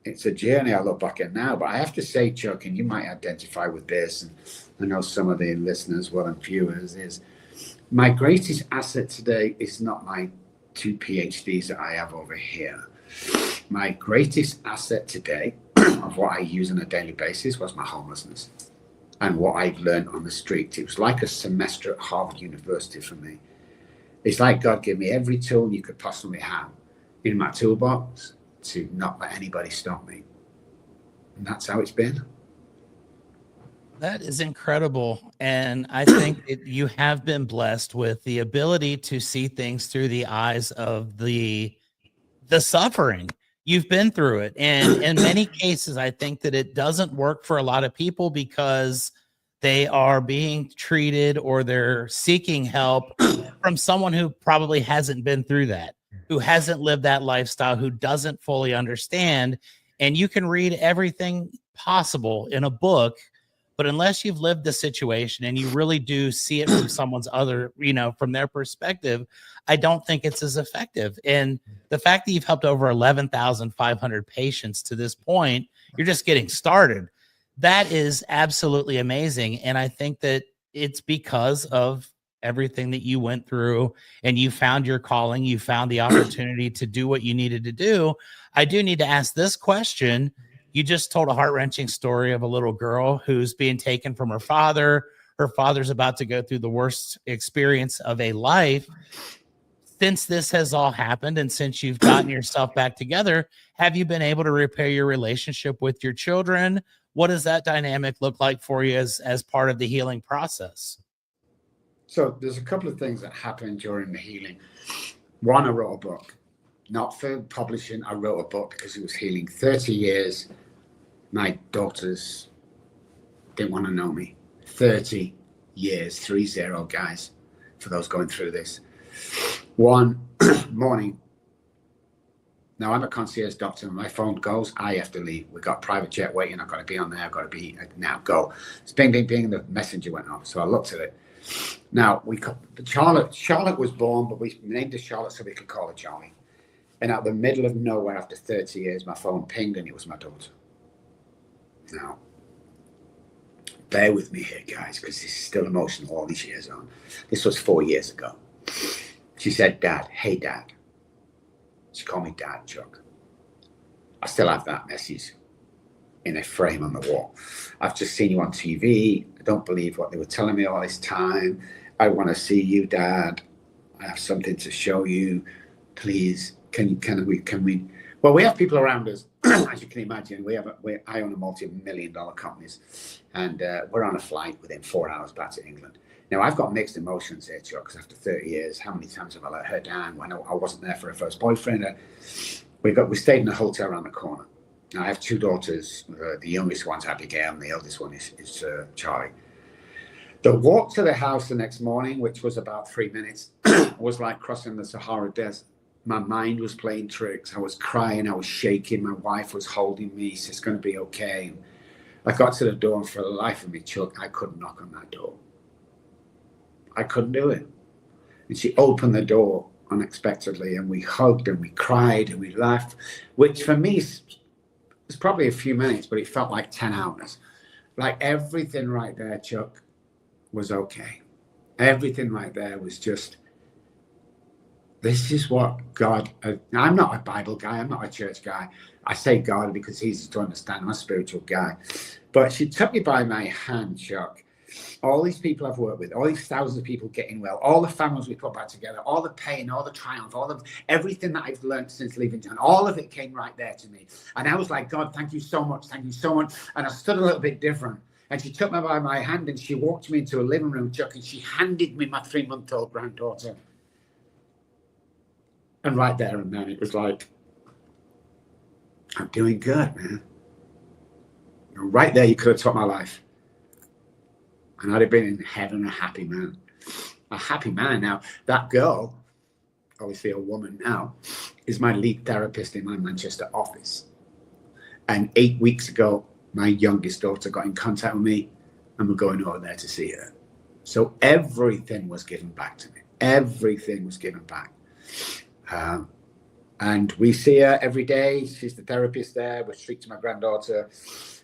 S2: it's a journey I look back at now. But I have to say, Chuck, and you might identify with this, and I know some of the listeners will and viewers, is my greatest asset today is not my 2 PhDs that I have over here. My greatest asset today of what I use on a daily basis was my homelessness and what I've learned on the street. It was like a semester at Harvard University for me. It's like God gave me every tool you could possibly have in my toolbox to not let anybody stop me. And that's how it's been.
S1: That is incredible. And I think you have been blessed with the ability to see things through the eyes of the suffering. You've been through it. And in many cases, I think that it doesn't work for a lot of people because they are being treated or they're seeking help from someone who probably hasn't been through that, who hasn't lived that lifestyle, who doesn't fully understand. And you can read everything possible in a book, but unless you've lived the situation and you really do see it from someone's from their perspective, I don't think it's as effective. And the fact that you've helped over 11,500 patients to this point, you're just getting started. That is absolutely amazing. And I think that it's because of everything that you went through and you found your calling, you found the opportunity to do what you needed to do. I do need to ask this question. You just told a heart-wrenching story of a little girl who's being taken from her father. Her father's about to go through the worst experience of a life. Since this has all happened and since you've gotten yourself back together, have you been able to repair your relationship with your children? What does that dynamic look like for you as part of the healing process?
S2: So there's a couple of things that happened during the healing. One, I wrote a book. Not for publishing, I wrote a book because it was healing. 30 years, my daughters didn't want to know me. 30 years, 30, guys, for those going through this. One morning, now I'm a concierge doctor, and my phone goes, I have to leave. We've got a private jet waiting. I've got to be on there. I've got to be, now go. It's bing, bing, bing, the messenger went off. So I looked at it. Now, Charlotte was born, but we named her Charlotte so we could call her Charlie. And out the middle of nowhere, after 30 years, my phone pinged, and it was my daughter. Now, bear with me here, guys, because this is still emotional all these years on. This was 4 years ago. She said, Dad, hey, Dad. She called me Dad, Chuck. I still have that message in a frame on the wall. I've just seen you on TV. I don't believe what they were telling me all this time. I want to see you, Dad. I have something to show you. Please, can we? Well, we have people around us, as you can imagine. I own a multi-million-dollar companies, and we're on a flight within 4 hours back to England. Now, I've got mixed emotions here, Chuck, because after 30 years, how many times have I let her down when I wasn't there for her first boyfriend? We stayed in a hotel around the corner. Now, I have 2 daughters. The youngest one's Abigail, and the eldest one is Charlie. The walk to the house the next morning, which was about 3 minutes, was like crossing the Sahara Desert. My mind was playing tricks. I was crying. I was shaking. My wife was holding me. She said, it's going to be okay. And I got to the door, and for the life of me, Chuck, I couldn't knock on that door. I couldn't do it. And she opened the door unexpectedly, and we hugged and we cried and we laughed, which for me was probably a few minutes, but it felt like 10 hours. Like everything right there, Chuck, was okay. Everything right there was just, this is what God, I'm not a Bible guy. I'm not a church guy. I say God because he's easy to understand. I'm a spiritual guy. But she took me by my hand, Chuck. All these people I've worked with, all these thousands of people getting well, all the families we put back together, all the pain, all the triumph, everything that I've learned since leaving John, all of it came right there to me. And I was like, God, thank you so much. Thank you so much. And I stood a little bit different. And she took me by my hand, and she walked me into a living room, Chuck, and she handed me my 3-month-old granddaughter. And right there and then it was like, I'm doing good, man. Right there, you could have took my life. And I'd have been in heaven a happy man. A happy man. Now, that girl, obviously a woman now, is my lead therapist in my Manchester office. And 8 weeks ago, my youngest daughter got in contact with me, and we're going over there to see her. So everything was given back to me. Everything was given back. And we see her every day. She's the therapist there. We speak to my granddaughter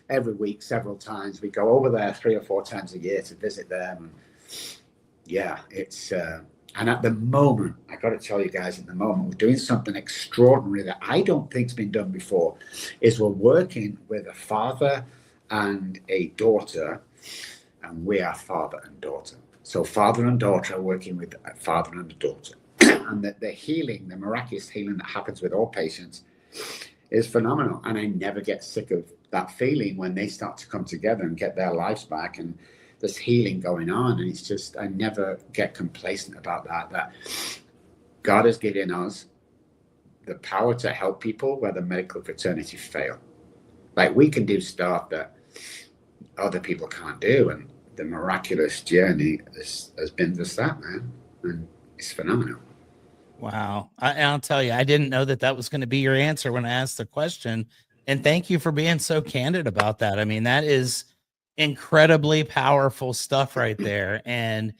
S2: every week, several times. We go over there 3 or 4 times a year to visit them. And yeah, it's and at the moment, I got to tell you guys, at the moment, we're doing something extraordinary that I don't think's been done before. Is we're working with a father and a daughter, and we are father and daughter. So father and daughter are working with a father and a daughter. And that the healing, the miraculous healing that happens with all patients is phenomenal. And I never get sick of that feeling when they start to come together and get their lives back, and there's healing going on. And it's just, I never get complacent about that God has given us the power to help people where the medical fraternity fail. Like, we can do stuff that other people can't do. And the miraculous journey has been just that, man. And it's phenomenal.
S1: Wow. I'll tell you, I didn't know that was going to be your answer when I asked the question. And thank you for being so candid about that. I mean, that is incredibly powerful stuff right there. And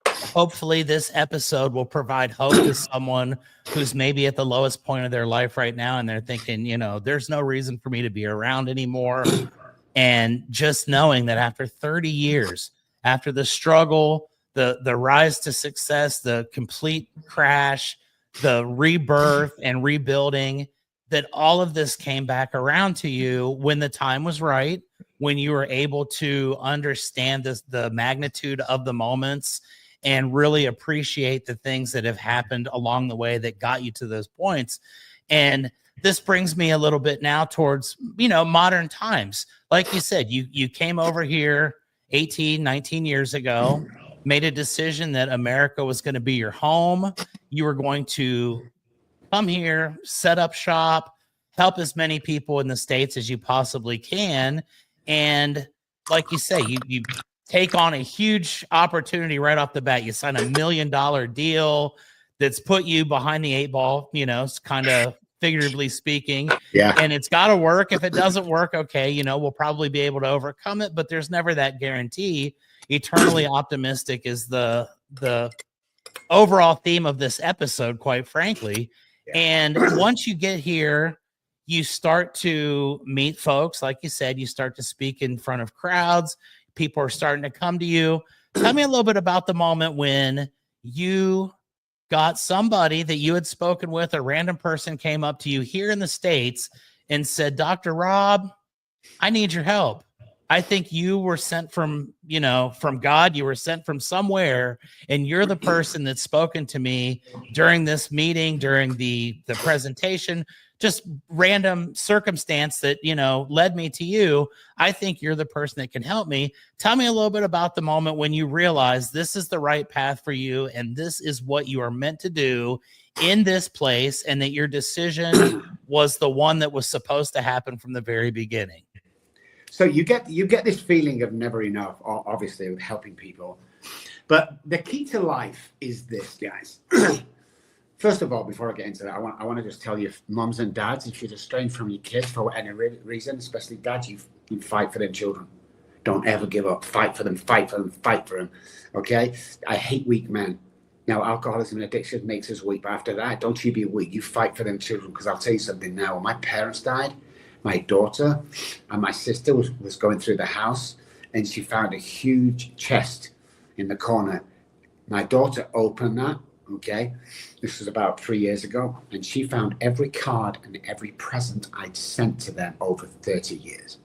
S1: hopefully this episode will provide hope to someone who's maybe at the lowest point of their life right now. And they're thinking, there's no reason for me to be around anymore. And just knowing that after 30 years, after the struggle, the rise to success, the complete crash, the rebirth and rebuilding, that all of this came back around to you when the time was right, when you were able to understand the magnitude of the moments and really appreciate the things that have happened along the way that got you to those points. And this brings me a little bit now towards, modern times. Like you said, you came over here 18, 19 years ago, made a decision that America was going to be your home. You were going to come here, set up shop, help as many people in the States as you possibly can. And like you say, you take on a huge opportunity right off the bat. You sign $1 million deal that's put you behind the 8 ball, it's kind of figuratively speaking.
S2: Yeah.
S1: And it's got to work. If it doesn't work, okay, we'll probably be able to overcome it, but there's never that guarantee. Eternally optimistic is the overall theme of this episode, quite frankly.
S2: Yeah.
S1: And once you get here, you start to meet folks. Like you said, you start to speak in front of crowds. People are starting to come to you. Tell me a little bit about the moment when you got somebody that you had spoken with, a random person came up to you here in the States and said, Dr. Robb, I need your help. I think you were sent from God. You were sent from somewhere, and you're the person that's spoken to me during this meeting, during the presentation, just random circumstance that, led me to you. I think you're the person that can help me. Tell me a little bit about the moment when you realized this is the right path for you, and this is what you are meant to do in this place, and that your decision was the one that was supposed to happen from the very beginning.
S2: So you get this feeling of never enough, obviously, with helping people. But the key to life is this, guys. First of all, before I get into that, I want to just tell you, moms and dads, if you're estranged from your kids for any reason, especially dads, you fight for them children. Don't ever give up. Fight for them, fight for them, fight for them. Okay? I hate weak men. Now, alcoholism and addiction makes us weak. But after that, don't you be weak. You fight for them children. Because I'll tell you something now. When my parents died, my daughter and my sister was going through the house, and she found a huge chest in the corner. My daughter opened that, okay? This was about 3 years ago, and she found every card and every present I'd sent to them over 30 years.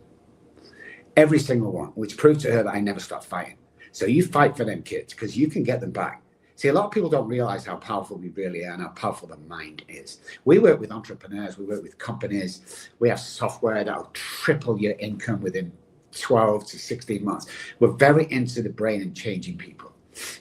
S2: Every single one, which proved to her that I never stopped fighting. So you fight for them kids, because you can get them back. See, a lot of people don't realize how powerful we really are and how powerful the mind is. We work with entrepreneurs. We work with companies. We have software that will triple your income within 12 to 16 months. We're very into the brain and changing people.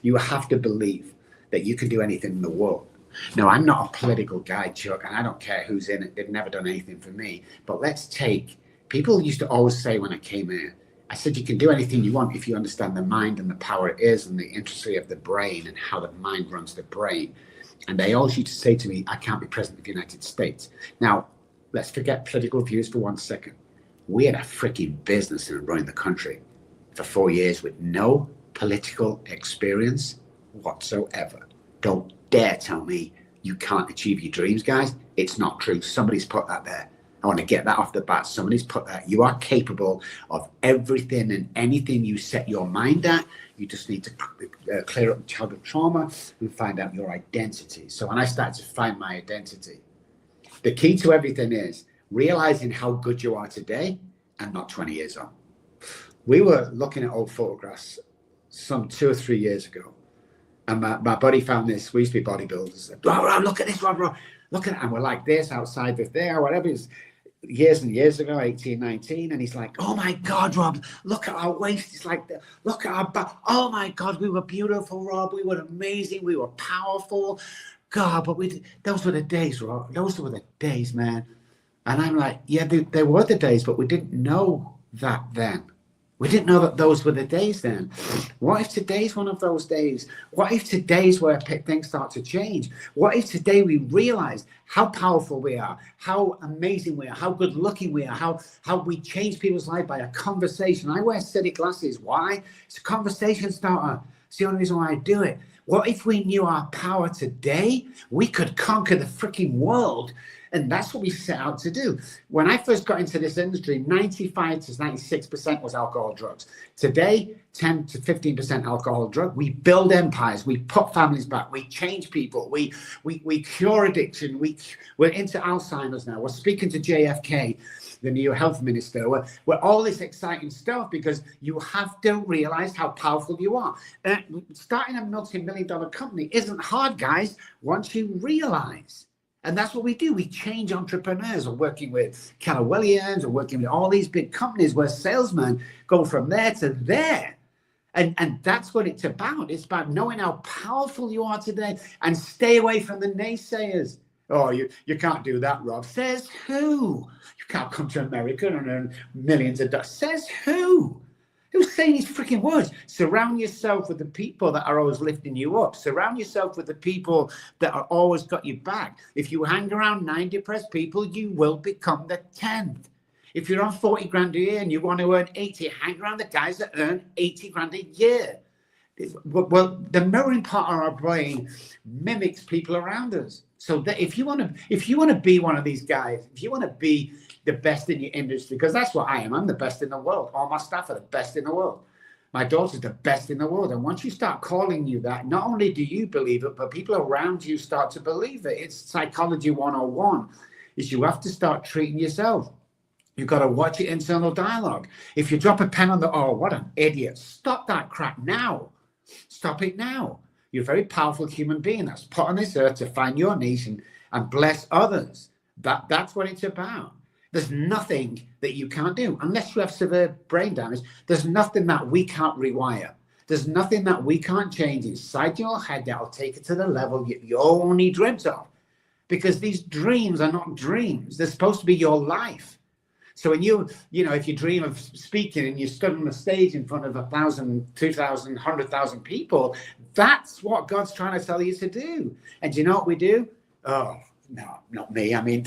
S2: You have to believe that you can do anything in the world. Now, I'm not a political guy, Chuck, and I don't care who's in it. They've never done anything for me. But let's take, people used to always say when I came here, I said, you can do anything you want if you understand the mind and the power it is and the intricacy of the brain and how the mind runs the brain. And they always used to say to me, I can't be president of the United States. Now, let's forget political views for 1 second. We had a freaking business in running the country for 4 years with no political experience whatsoever. Don't dare tell me you can't achieve your dreams, guys. It's not true. Somebody's put that there. I want to get that off the bat. Somebody's put that. You are capable of everything and anything you set your mind at. You just need to clear up childhood trauma and find out your identity. So when I started to find my identity, the key to everything is realizing how good you are today and not 20 years on. We were looking at old photographs some 2 or 3 years ago. And my buddy found this. We used to be bodybuilders. Rob, look at this, Rob. Look at it. And we're like this outside of there, whatever it is. Years and years ago, 18, 19, and he's like, oh my God, Rob, look at our waist. It's like, look at our back. Oh my God, we were beautiful, Rob. We were amazing. We were powerful. God, but those were the days, Rob. Those were the days, man. And I'm like, yeah, they were the days, but we didn't know that then. We didn't know that those were the days then. What if today's one of those days? What if today's where things start to change? What if today we realize how powerful we are, how amazing we are, how good looking we are, how we change people's life by a conversation? I wear steady glasses. Why? It's a conversation starter. It's the only reason why I do it. What if we knew our power today? We could conquer the freaking world. And that's what we set out to do. When I first got into this industry, 95 to 96% was alcohol, drugs. Today, 10 to 15% alcohol, drug. We build empires. We put families back. We change people. We cure addiction. We're into Alzheimer's now. We're speaking to JFK, the new health minister. We're all this exciting stuff because you have to realize how powerful you are. Starting a multi-million-dollar company isn't hard, guys, once you realize. And that's what we do. We change entrepreneurs. We're working with Keller Williams. We're working with all these big companies where salesmen go from there to there. And that's what it's about. It's about knowing how powerful you are today and stay away from the naysayers. Oh, you can't do that, Rob. Says who? You can't come to America and earn millions of dollars. Says who? Who's saying these freaking words? Surround yourself with the people that are always lifting you up. Surround yourself with the people that are always got your back. If you hang around 9 depressed people, you will become the 10th. If you're on 40 grand a year and you want to earn 80, hang around the guys that earn 80 grand a year. Well, the mirroring part of our brain mimics people around us. So that if you want to be one of these guys, if you want to be the best in your industry, because that's what I am. I'm the best in the world. All my staff are the best in the world. My daughter's the best in the world. And once you start calling you that, not only do you believe it, but people around you start to believe it. It's psychology 101, is you have to start treating yourself. You've got to watch your internal dialogue. If you drop a pen on the, oh, what an idiot. Stop that crap now. Stop it now. You're a very powerful human being that's put on this earth to find your niche and bless others. That's what it's about. There's nothing that you can't do unless you have severe brain damage. There's nothing that we can't rewire. There's nothing that we can't change inside your head that'll take it to the level you only dreamt of. Because these dreams are not dreams. They're supposed to be your life. So when if you dream of speaking and you stood on the stage in front of 1,000, 2,000, 100,000 people, that's what God's trying to tell you to do. And do you know what we do? Oh, no, not me. I mean,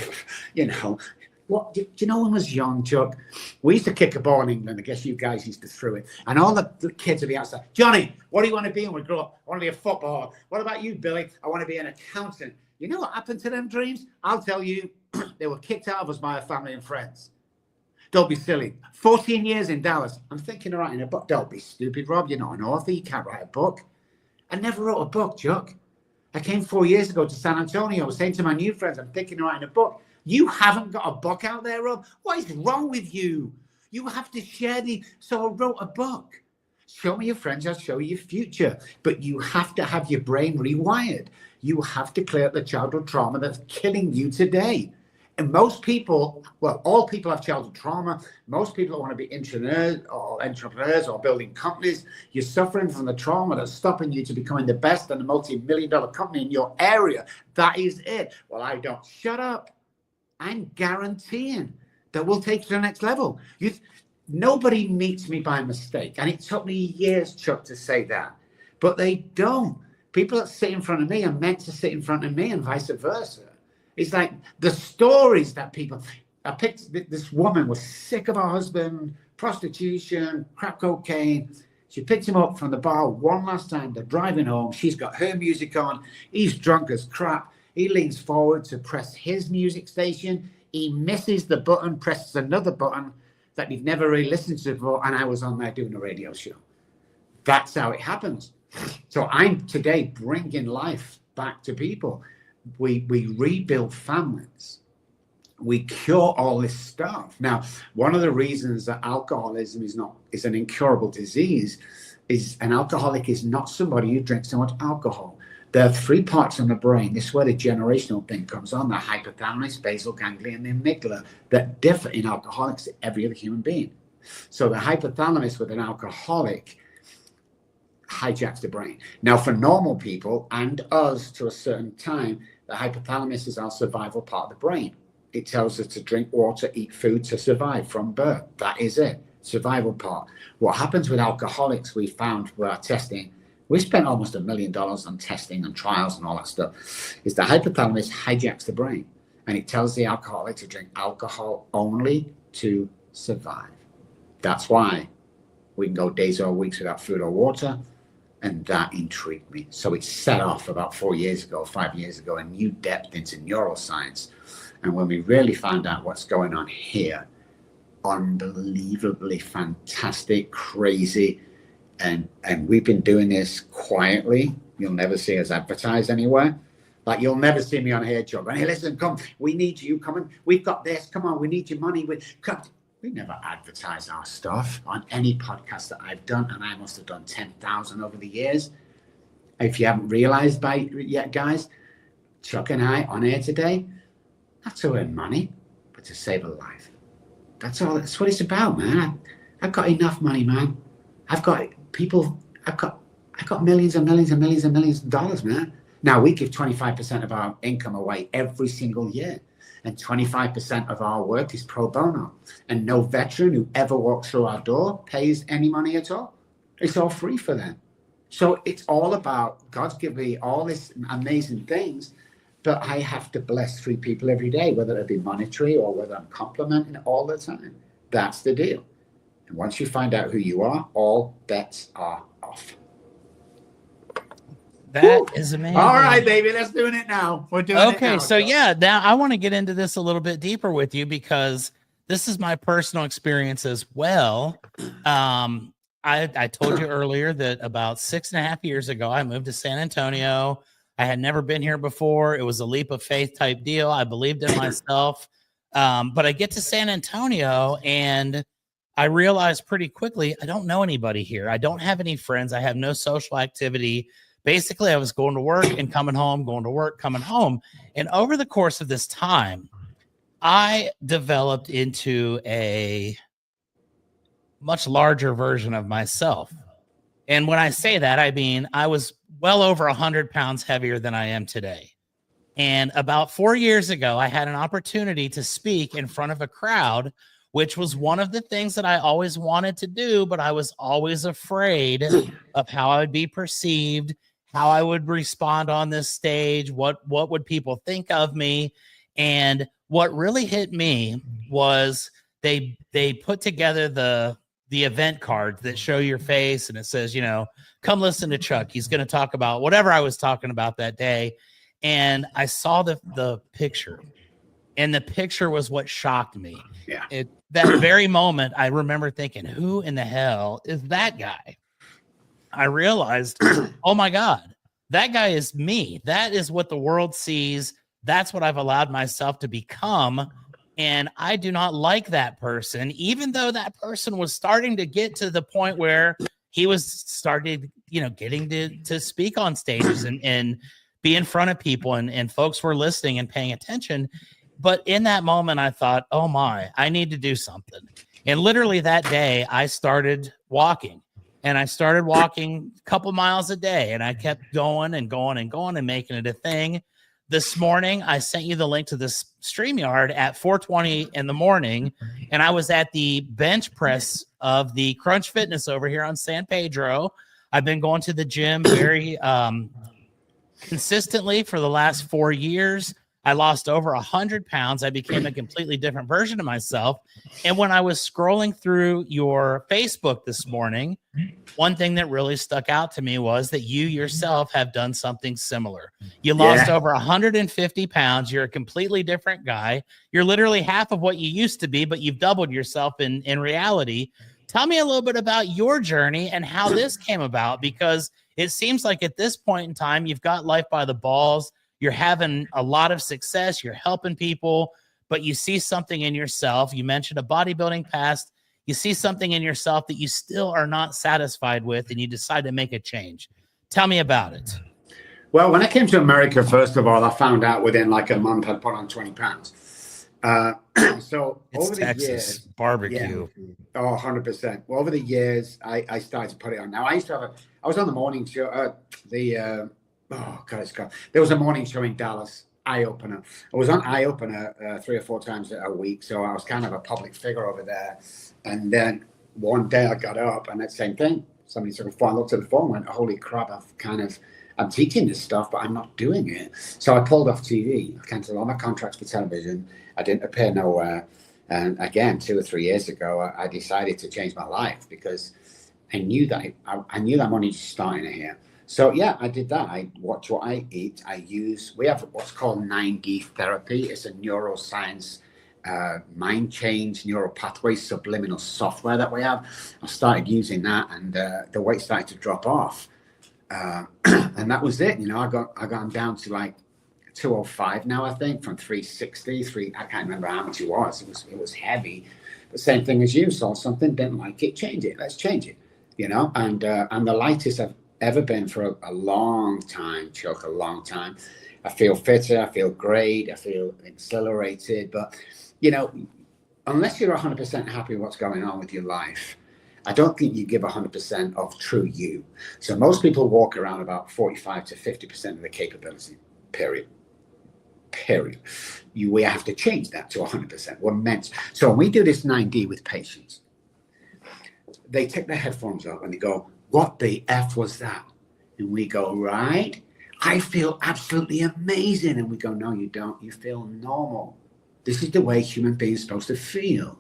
S2: what do you know when I was young, Chuck? We used to kick a ball in England. I guess you guys used to throw it. And all the kids would be outside. Johnny, what do you want to be when we grow up? I want to be a footballer. What about you, Billy? I want to be an accountant. You know what happened to them dreams? I'll tell you, they were kicked out of us by our family and friends. Don't be silly. 14 years in Dallas. I'm thinking of writing a book. Don't be stupid, Rob. You're not an author. You can't write a book. I never wrote a book, Chuck. I came 4 years ago to San Antonio. I was saying to my new friends, I'm thinking of writing a book. You haven't got a book out there, Rob? What is wrong with you? You have to share So I wrote a book. Show me your friends, I'll show you your future. But you have to have your brain rewired. You have to clear up the childhood trauma that's killing you today. And most people, well, all people have childhood trauma. Most people want to be entrepreneurs or building companies. You're suffering from the trauma that's stopping you to becoming the best and a multi-million-dollar company in your area. That is it. Well, I don't. Shut up. I'm guaranteeing that we'll take you to the next level. Nobody meets me by mistake. And it took me years, Chuck, to say that. But they don't. People that sit in front of me are meant to sit in front of me and vice versa. It's like the stories that people... I picked this woman was sick of her husband, prostitution, crack cocaine. She picked him up from the bar one last time. They're driving home. She's got her music on. He's drunk as crap. He leans forward to press his music station. He misses the button, presses another button that he'd never really listened to before. And I was on there doing a radio show. That's how it happens. So I'm today bringing life back to people. We rebuild families. We cure all this stuff. Now, one of the reasons that alcoholism is an incurable disease is an alcoholic is not somebody who drinks so much alcohol. There are 3 parts in the brain. This is where the generational thing comes on: the hypothalamus, basal ganglia, and the amygdala, that differ in alcoholics to every other human being. So the hypothalamus with an alcoholic hijacks the brain. Now, for normal people and us to a certain time, the hypothalamus is our survival part of the brain. It tells us to drink water, eat food to survive from birth. That is it, survival part. What happens with alcoholics, we found with our testing, we spent almost $1 million on testing and trials and all that stuff, is the hypothalamus hijacks the brain and it tells the alcoholic to drink alcohol only to survive. That's why we can go days or weeks without food or water. And that intrigued me. So it set off about 5 years ago, a new depth into neuroscience. And when we really found out what's going on here, unbelievably fantastic, crazy. And we've been doing this quietly. You'll never see us advertise anywhere. Like, you'll never see me on here, Chuck. Hey, listen, come, we need you. Come on, we've got this. Come on, we need your money. We never advertise our stuff on any podcast that I've done, and I must have done 10,000 over the years. If you haven't realized yet, guys, Chuck and I on air today, not to earn money, but to save a life. That's all. That's what it's about, man. I've got enough money, man. I've got people. I've got millions and millions and millions and millions of dollars, man. Now we give 25% of our income away every single year. and 25% of our work is pro bono. And no veteran who ever walks through our door pays any money at all. It's all free for them. So it's all about God's given me all these amazing things, but I have to bless 3 people every day, whether it be monetary or whether I'm complimenting all the time. That's the deal. And once you find out who you are, all bets are off.
S1: That is amazing.
S2: All right, baby, let's do it now. We're doing it
S1: Okay,
S2: now,
S1: so yeah, now I want to get into this a little bit deeper with you because this is my personal experience as well. I told you earlier that about 6.5 years ago, I moved to San Antonio. I had never been here before. It was a leap of faith type deal. I believed in myself. But I get to San Antonio and I realized pretty quickly, I don't know anybody here. I don't have any friends. I have no social activity. Basically, I was going to work and coming home, going to work, coming home. And over the course of this time, I developed into a much larger version of myself. And when I say that, I mean, I was well over 100 pounds heavier than I am today. And about 4 years ago, I had an opportunity to speak in front of a crowd, which was one of the things that I always wanted to do, but I was always afraid of how I would be perceived, how I would respond on this stage, what would people think of me. And what really hit me was they put together the event cards that show your face, and it says, you know, come listen to Chuck. He's going to talk about whatever I was talking about that day. And I saw the picture, and the picture was what shocked me.
S2: Yeah.
S1: That very moment, I remember thinking, who in the hell is that guy? I realized, oh my God, that guy is me. That is what the world sees. That's what I've allowed myself to become. And I do not like that person, even though that person was starting to get to the point where he was started, you know, getting to speak on stages and be in front of people, and folks were listening and paying attention. But in that moment, I thought, oh my, I need to do something. And literally that day, I started walking, and I started walking a couple miles a day, and I kept going and going and going and making it a thing. This morning, I sent you the link to this StreamYard at 4:20 in the morning, and I was at the bench press of the Crunch Fitness over here on San Pedro. I've been going to the gym very consistently for the last 4 years. I lost over 100 pounds. I became a completely different version of myself. And when I was scrolling through your Facebook this morning, one thing that really stuck out to me was that you yourself have done something similar. You lost over 150 pounds. You're a completely different guy. You're literally half of what you used to be, but you've doubled yourself in reality. Tell me a little bit about your journey and how this came about, because it seems like at this point in time, you've got life by the balls. You're having a lot of success. You're helping people, but you see something in yourself. You mentioned a bodybuilding past. You see something in yourself that you still are not satisfied with, and you decide to make a change. Tell me about it.
S2: Well, when I came to America, first of all, I found out within like a month I'd put on 20 pounds. So
S1: it's
S2: over
S1: Texas
S2: the years,
S1: barbecue.
S2: Yeah, 100%. Well, over the years, I started to put it on. Now, I used to have I was on the morning show, oh, God, it's gone. There was a morning show in Dallas, Eye Opener. I was on Eye Opener 3 or 4 times a week, so I was kind of a public figure over there. And then one day I got up, and that same thing. Somebody took a phone, looked at the phone, and went, holy crap, I'm teaching this stuff, but I'm not doing it. So I pulled off TV. I canceled all my contracts for television. I didn't appear nowhere. And again, 2 or 3 years ago, I decided to change my life because I knew that I knew that I'm only just starting it here. So yeah, I did that. I watch what I eat. We have what's called 9D therapy. It's a neuroscience, mind change, neural pathway, subliminal software that we have. I started using that, and the weight started to drop off. And that was it. You know, I got down to like 205 now, I think, from 360. I can't remember how much it was. It was heavy. But same thing as you, saw something, didn't like it, change it. Let's change it. You know, and the lightest I've ever been for a long time, Chuck, a long time. I feel fitter, I feel great, I feel exhilarated. But, you know, unless you're 100% happy with what's going on with your life, I don't think you give 100% of true you. So most people walk around about 45 to 50% of their capability, period. period. We have to change that to 100%. We're meant. So when we do this 9D with patients, they take their headphones off and they go, what the F was that? And we go, right, I feel absolutely amazing. And we go, no, you don't. You feel normal. This is the way human beings are supposed to feel,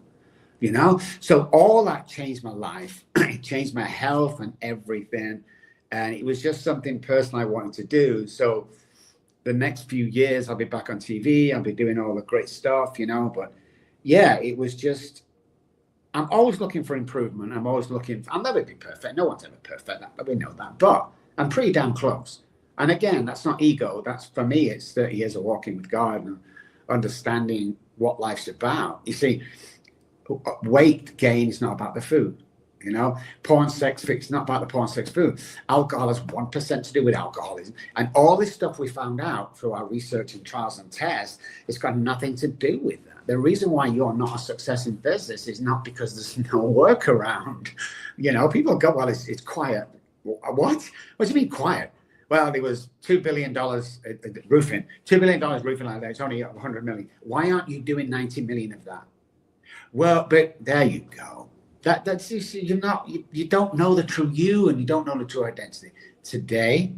S2: you know? So all that changed my life. It changed my health and everything. And it was just something personal I wanted to do. So the next few years, I'll be back on TV. I'll be doing all the great stuff, you know? But yeah, it was just, I'm always looking for improvement. I'll never be perfect. No one's ever perfect. We know that. But I'm pretty damn close. And again, that's not ego. That's, for me, it's 30 years of walking with God and understanding what life's about. You see, weight gain is not about the food. You know, porn, sex, fix, not about the porn, sex, food. Alcohol has 1% to do with alcoholism. And all this stuff we found out through our research and trials and tests, it's got nothing to do with that. The reason why you're not a success in business is not because there's no work around. You know, people go, well, it's quiet. What? What do you mean quiet? Well, there was $2 billion roofing. $2 billion roofing like that. It's only 100 million. Why aren't you doing 90 million of that? Well, but there you go. That's you don't know the true you, and you don't know the true identity. Today,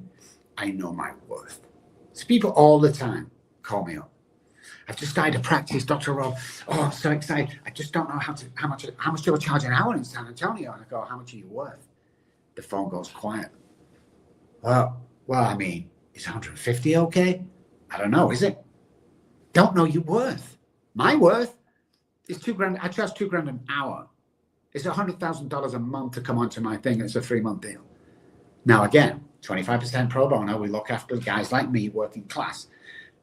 S2: I know my worth. So people all the time call me up. I've just started to practice, Dr. Robb. Oh, I'm so excited. I just don't know how much do I charge an hour in San Antonio? And I go, how much are you worth? The phone goes quiet. Well, I mean, is 150 okay? I don't know, is it? Don't know your worth. My worth is $2,000. I charge $2,000 an hour. It's $100,000 a month to come onto my thing. It's a 3-month deal. Now, again, 25% pro bono. We look after guys like me, working class.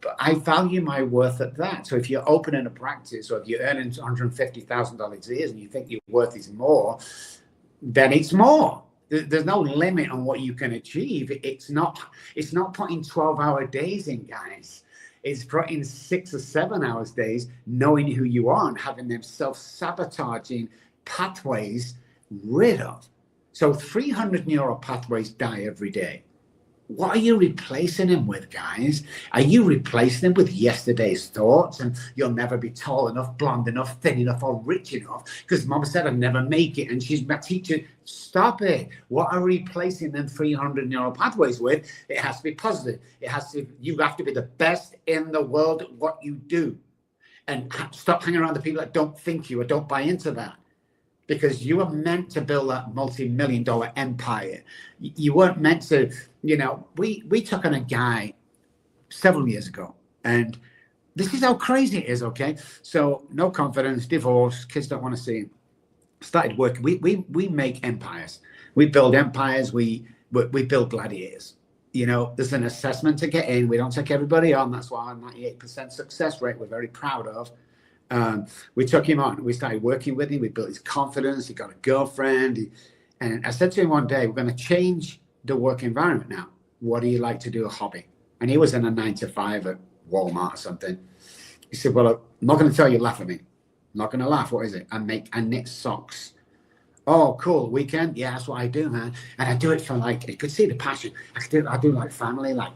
S2: But I value my worth at that. So if you're opening a practice, or if you're earning $150,000 a year and you think your worth is more, then it's more. There's no limit on what you can achieve. It's not putting 12-hour days in, guys. It's putting 6 or 7 hours days, knowing who you are and having them self-sabotaging pathways rid of. So 300 neural pathways die every day. What are you replacing them with, guys? Are you replacing them with yesterday's thoughts? And you'll never be tall enough, blonde enough, thin enough, or rich enough because Mama said I'd never make it. And she's my teacher. Stop it. What are we replacing them 300 neural pathways with? It has to be positive. You have to be the best in the world at what you do. And stop hanging around the people that don't think you or don't buy into that. Because you were meant to build that multi-million-dollar empire. You weren't meant to, you know, we took on a guy several years ago, and this is how crazy it is, okay? So no confidence, divorce, kids don't want to see him. Started working. We make empires. We build empires. We build gladiators. You know, there's an assessment to get in. We don't take everybody on. That's why our 98% success rate we're very proud of. We took him on. We started working with him. We built his confidence. He got a girlfriend. And I said to him one day, we're going to change the work environment now. What do you like to do, a hobby? And he was in a 9-to-5 at Walmart or something. He said, well, I'm not going to tell you, laugh at me. I'm not going to laugh. What is it? I knit socks. Oh, cool. Weekend? Yeah, that's what I do, man. And I do it for, like, you could see the passion. I do like family, like,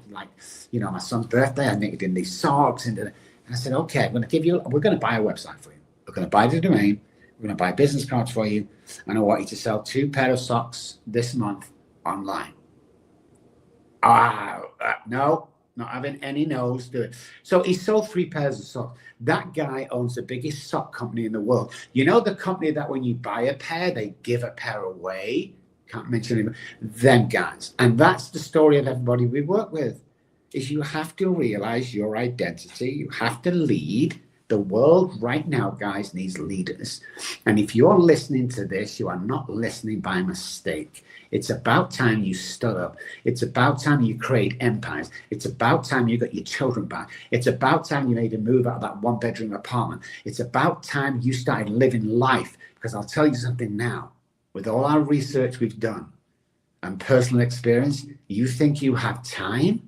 S2: you know, my son's birthday. I knitted in these socks. And I said, okay, we're going to buy a website for you. We're going to buy the domain. We're going to buy business cards for you. And I want you to sell 2 pairs of socks this month online. No, not having any no's, do it. So he sold 3 pairs of socks. That guy owns the biggest sock company in the world. You know, the company that when you buy a pair, they give a pair away. Can't mention it. Them guys. And that's the story of everybody we work with. Is you have to realize your identity. You have to lead. The world right now, guys, needs leaders. And if you're listening to this, you are not listening by mistake. It's about time you stood up. It's about time you create empires. It's about time you got your children back. It's about time you made a move out of that 1-bedroom apartment. It's about time you started living life. Because I'll tell you something now. With all our research we've done and personal experience, you think you have time?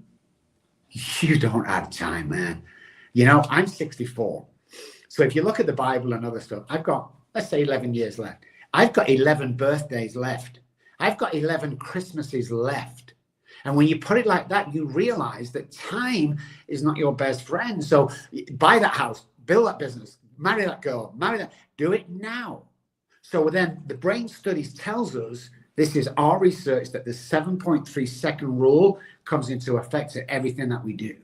S2: You don't have time, man. You know, I'm 64. So if you look at the Bible and other stuff, I've got, let's say, 11 years left. I've got 11 birthdays left. I've got 11 Christmases left. And when you put it like that, you realize that time is not your best friend. So buy that house, build that business, marry that girl, do it now. So then the brain studies tells us, this is our research, that the 7.3 second rule comes into effect at everything that we do.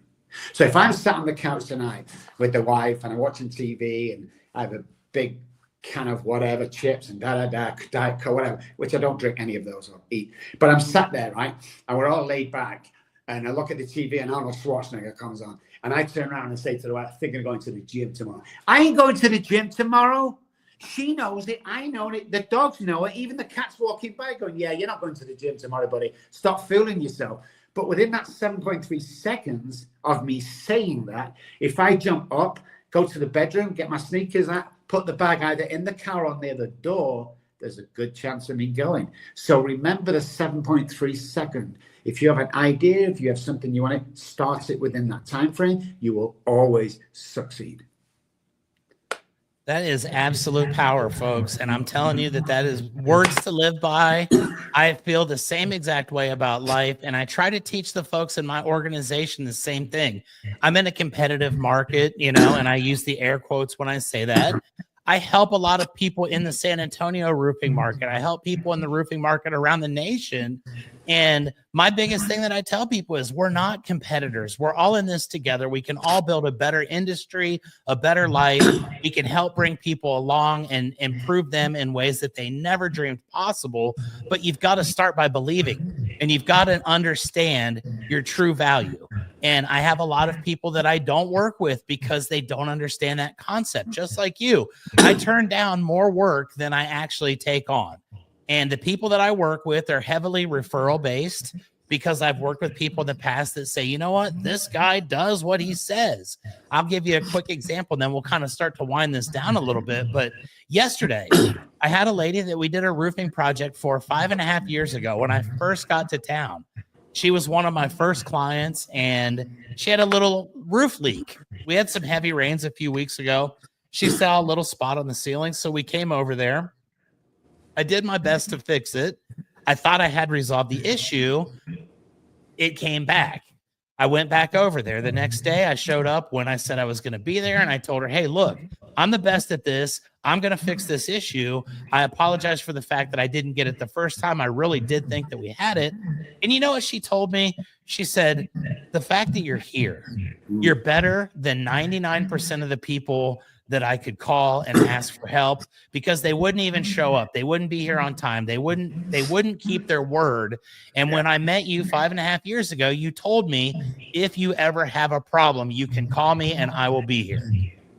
S2: So if I'm sat on the couch tonight with the wife and I'm watching TV and I have a big can of whatever, chips and Diet Coke, whatever, which I don't drink any of those or eat, but I'm sat there, right? And we're all laid back and I look at the TV and Arnold Schwarzenegger comes on and I turn around and say to the wife, I think I'm going to the gym tomorrow. I ain't going to the gym tomorrow. She knows it. I know it. The dogs know it. Even the cat's walking by going, yeah, you're not going to the gym tomorrow, buddy. Stop fooling yourself. But within that 7.3 seconds of me saying that, if I jump up, go to the bedroom, get my sneakers out, put the bag either in the car or near the door, there's a good chance of me going. So remember the 7.3 second. If you have an idea, if you have something you want to start it within that time frame, you will always succeed.
S1: That is absolute power, folks. And I'm telling you that is words to live by. I feel the same exact way about life. And I try to teach the folks in my organization the same thing. I'm in a competitive market, and I use the air quotes when I say that. I help a lot of people in the San Antonio roofing market. I help people in the roofing market around the nation. And my biggest thing that I tell people is we're not competitors. We're all in this together. We can all build a better industry, a better life. We can help bring people along and improve them in ways that they never dreamed possible. But you've got to start by believing, and you've got to understand your true value. And I have a lot of people that I don't work with because they don't understand that concept. Just like you, I turn down more work than I actually take on. And the people that I work with are heavily referral based because I've worked with people in the past that say, you know what, this guy does what he says. I'll give you a quick example, and then we'll kind of start to wind this down a little bit. But yesterday, I had a lady that we did a roofing project for 5.5 years ago when I first got to town. She was one of my first clients, and she had a little roof leak. We had some heavy rains a few weeks ago. She saw a little spot on the ceiling, so we came over there. I did my best to fix it. I thought I had resolved the issue. It came back. I went back over there. The next day, I showed up when I said I was going to be there, and I told her, hey, look, I'm the best at this. I'm going to fix this issue. I apologize for the fact that I didn't get it the first time. I really did think that we had it. And you know what she told me? She said, the fact that you're here, you're better than 99% of the people that I could call and ask for help, because they wouldn't even show up. They wouldn't be here on time. They wouldn't keep their word. And when I met you 5.5 years ago, you told me, if you ever have a problem, you can call me and I will be here.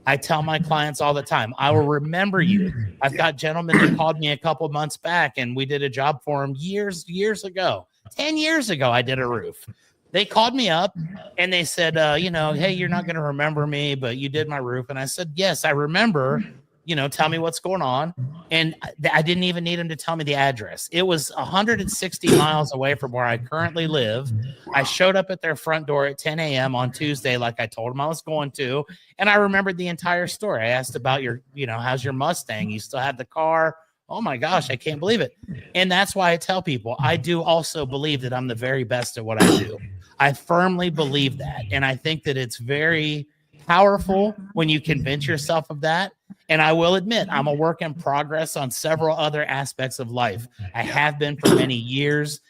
S1: I tell my clients all the time, I will remember you. I've got gentlemen that called me a couple months back, and we did a job for them years ago. 10 years ago, I did a roof. They called me up and they said, hey, you're not going to remember me, but you did my roof. And I said, yes, I remember. Tell me what's going on. And I didn't even need him to tell me the address. It was 160 miles away from where I currently live. I showed up at their front door at 10 a.m. on Tuesday, like I told them I was going to. And I remembered the entire story. I asked about how's your Mustang? You still have the car? Oh my gosh, I can't believe it. And that's why I tell people, I do also believe that I'm the very best at what I do. I firmly believe that. And I think that it's very powerful when you convince yourself of that. And I will admit, I'm a work in progress on several other aspects of life. I have been for many years.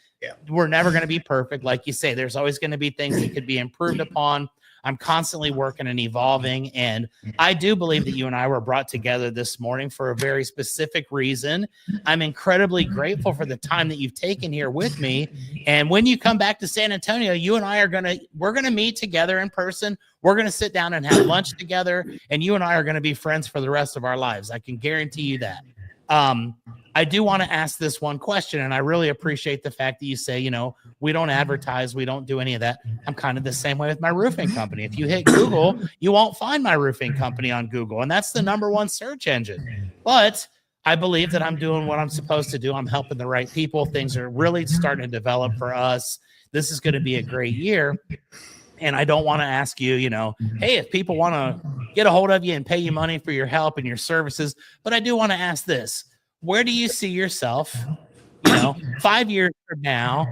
S1: We're never going to be perfect. Like you say, there's always going to be things that could be improved upon. I'm constantly working and evolving. And I do believe that you and I were brought together this morning for a very specific reason. I'm incredibly grateful for the time that you've taken here with me. And when you come back to San Antonio, you and I we're going to meet together in person. We're going to sit down and have lunch together, and you and I are going to be friends for the rest of our lives. I can guarantee you that. I do want to ask this one question, and I really appreciate the fact that you say, we don't advertise, we don't do any of that. I'm kind of the same way with my roofing company. If you hit Google, you won't find my roofing company on Google, and that's the #1 search engine. But I believe that I'm doing what I'm supposed to do. I'm helping the right people. Things are really starting to develop for us. This is going to be a great year. And I don't want to ask you, hey, if people want to get a hold of you and pay you money for your help and your services, but I do want to ask this. Where do you see yourself, 5 years from now?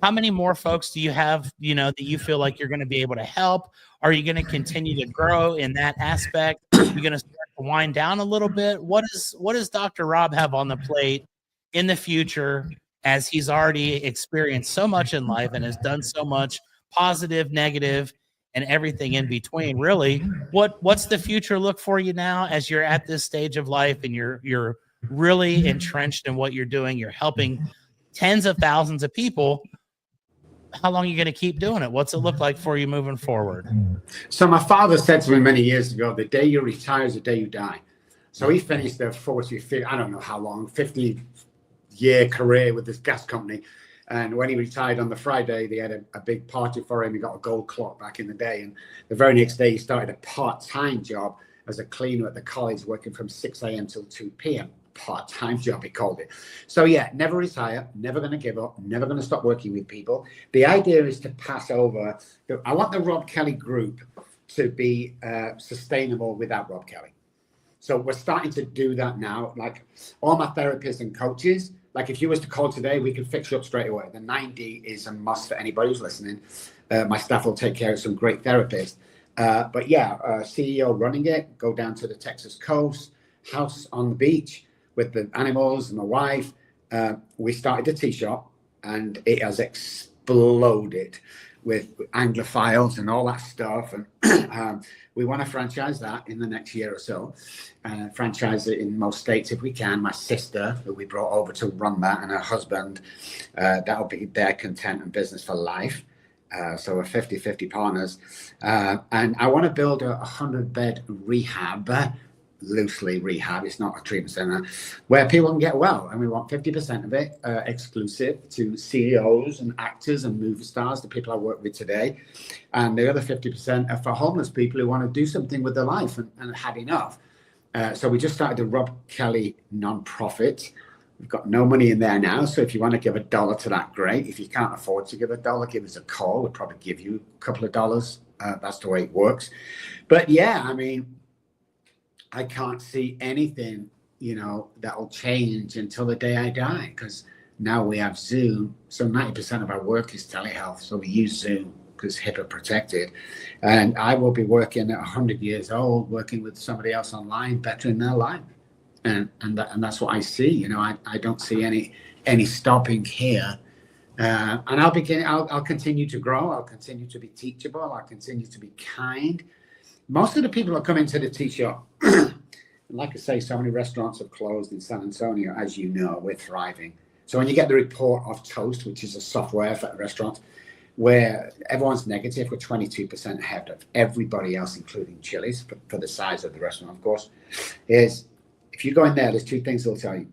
S1: how many more folks do you have, that you feel like you're going to be able to help? Are you going to continue to grow in that aspect? You're going to start to wind down a little bit. What does Dr. Robb have on the plate in the future, as he's already experienced so much in life and has done so much positive, negative, and everything in between? Really, what's the future look for you now as you're at this stage of life and you're really entrenched in what you're doing? You're helping tens of thousands of people. How long are you going to keep doing it? What's it look like for you moving forward?
S2: So my father said to me many years ago, the day you retire is the day you die. So he finished a 40, 50, I don't know how long, 50-year career with this gas company. And when he retired on the Friday, they had a big party for him. He got a gold clock back in the day. And the very next day, he started a part-time job as a cleaner at the college, working from 6 a.m. till 2 p.m. Part-time job, he called it. So yeah, never retire, never going to give up, never going to stop working with people. The idea is to pass over. I want the Robb Kelly Group to be sustainable without Robb Kelly. So we're starting to do that now. Like all my therapists and coaches, like if you was to call today, we can fix you up straight away. The 90 is a must for anybody who's listening. My staff will take care of some great therapists. But yeah, CEO running it, go down to the Texas coast, house on the beach with the animals and my wife. We started a tea shop and it has exploded with Anglophiles and all that stuff. And we want to franchise that in the next year or so. Franchise it in most states if we can. My sister, who we brought over to run that, and her husband, that'll be their content and business for life. So we're 50-50 partners. And I want to build a 100-bed rehab, loosely rehab, it's not a treatment center, where people can get well. And we want 50% of it exclusive to CEOs and actors and movie stars, the people I work with today. And the other 50% are for homeless people who want to do something with their life and had enough. So we just started the Robb Kelly nonprofit. We've got no money in there now. So if you want to give $1 to that, great. If you can't afford to give $1, give us a call. We'll probably give you a couple of dollars. That's the way it works. But yeah, I mean, I can't see anything, that'll change until the day I die, because now we have Zoom. So 90% of our work is telehealth. So we use Zoom because HIPAA protected. And I will be working at 100 years old, working with somebody else online, bettering their life. And that's what I see. I don't see any stopping here. And I'll continue to grow. I'll continue to be teachable. I'll continue to be kind. Most of the people that come into the tea shop, like I say, so many restaurants have closed in San Antonio. As you know, we're thriving. So when you get the report of Toast, which is a software for restaurants, where everyone's negative, we're 22% ahead of everybody else, including Chili's, for the size of the restaurant, of course, is if you go in there, there's two things they'll tell you.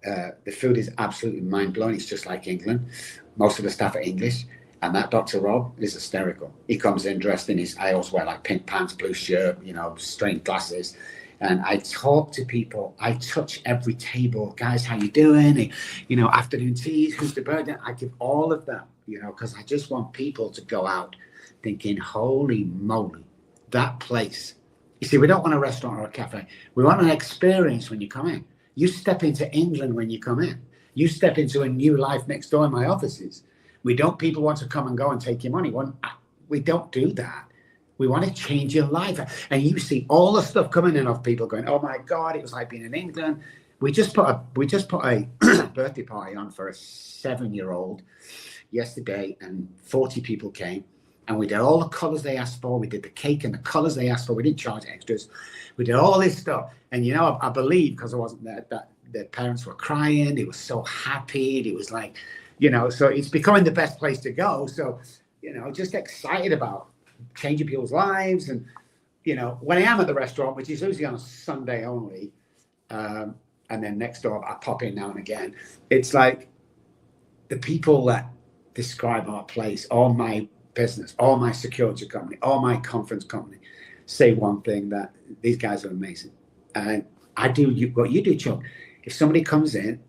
S2: The food is absolutely mind-blowing. It's just like England. Most of the staff are English. And that Dr. Robb is hysterical. He comes in dressed in I always wear like pink pants, blue shirt, strained glasses. And I talk to people. I touch every table. Guys, how you doing? Afternoon teas, who's the birthday? I give all of that, because I just want people to go out thinking, holy moly, that place. You see, we don't want a restaurant or a cafe. We want an experience when you come in. You step into England when you come in. You step into a new life next door in my offices. People want to come and go and take your money. We don't do that. We want to change your life. And you see all the stuff coming in of people going, oh my God, it was like being in England. We just put a birthday party on for a 7-year-old yesterday, and 40 people came. And we did all the colors they asked for. We did the cake and the colors they asked for. We didn't charge extras. We did all this stuff. And, I believe, because I wasn't there, that their parents were crying. They were so happy. It was like, so it's becoming the best place to go. So, just excited about changing people's lives. And, when I am at the restaurant, which is usually on a Sunday only, and then next door, I pop in now and again. It's like the people that describe our place, all my business, all my security company, all my conference company, say one thing, that these guys are amazing. And I do what you do, Chuck. If somebody comes in,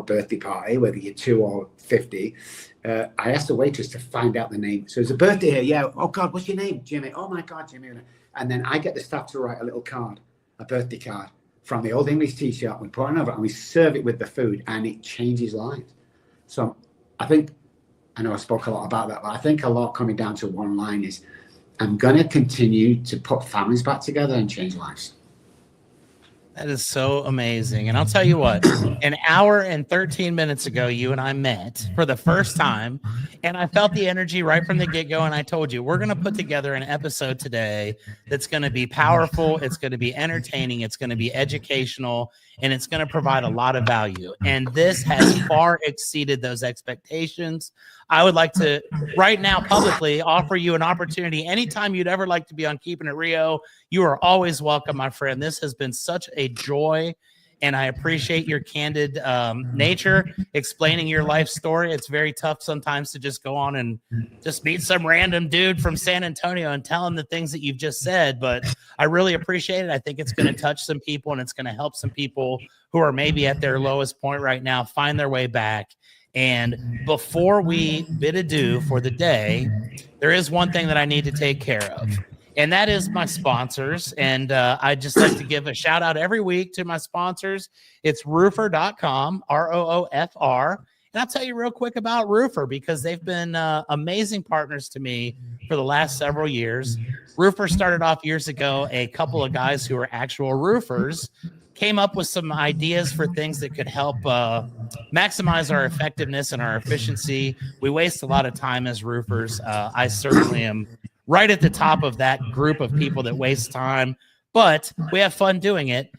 S2: birthday party, whether you're 2 or 50, I ask the waitress to find out the name. So there's a birthday here. Yeah. Oh God, what's your name? Jimmy. Oh my God, Jimmy. And then I get the staff to write a little card, a birthday card from the Old English tea shop. We put it over and we serve it with the food, and it changes lives. So I think I know I spoke a lot about that, but I think a lot coming down to one line is I'm going to continue to put families back together and change lives.
S1: That is so amazing. And I'll tell you what, an hour and 13 minutes ago, you and I met for the first time, and I felt the energy right from the get-go. And I told you, we're going to put together an episode today that's going to be powerful. It's going to be entertaining. It's going to be educational, and it's going to provide a lot of value. And this has far exceeded those expectations. I would like to right now publicly offer you an opportunity. Anytime you'd ever like to be on Keepin It Rio, you are always welcome, my friend. This has been such a joy, and I appreciate your candid nature, explaining your life story. It's very tough sometimes to just go on and just meet some random dude from San Antonio and tell him the things that you've just said, but I really appreciate it. I think it's going to touch some people, and it's going to help some people who are maybe at their lowest point right now find their way back. And before we bid adieu for the day, there is one thing that I need to take care of, and that is my sponsors. And I just like to give a shout out every week to my sponsors. It's roofer.com, ROOFR. And I'll tell you real quick about Roofer, because they've been amazing partners to me for the last several years. Roofer started off years ago. A couple of guys who are actual roofers came up with some ideas for things that could help maximize our effectiveness and our efficiency. We waste a lot of time as roofers. I certainly am right at the top of that group of people that waste time, but we have fun doing it.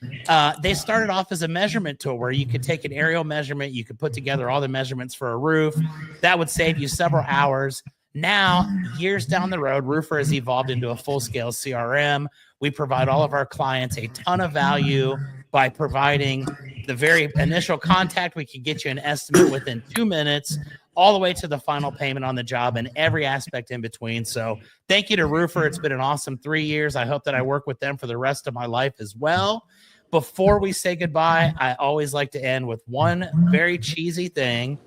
S1: They started off as a measurement tool where you could take an aerial measurement. You could put together all the measurements for a roof. That would save you several hours. Now, years down the road, Roofer has evolved into a full-scale CRM. We provide all of our clients a ton of value by providing the very initial contact. We can get you an estimate within 2 minutes, all the way to the final payment on the job and every aspect in between. So thank you to Roofer. It's been an awesome 3 years. I hope that I work with them for the rest of my life as well. Before we say goodbye, I always like to end with one very cheesy thing,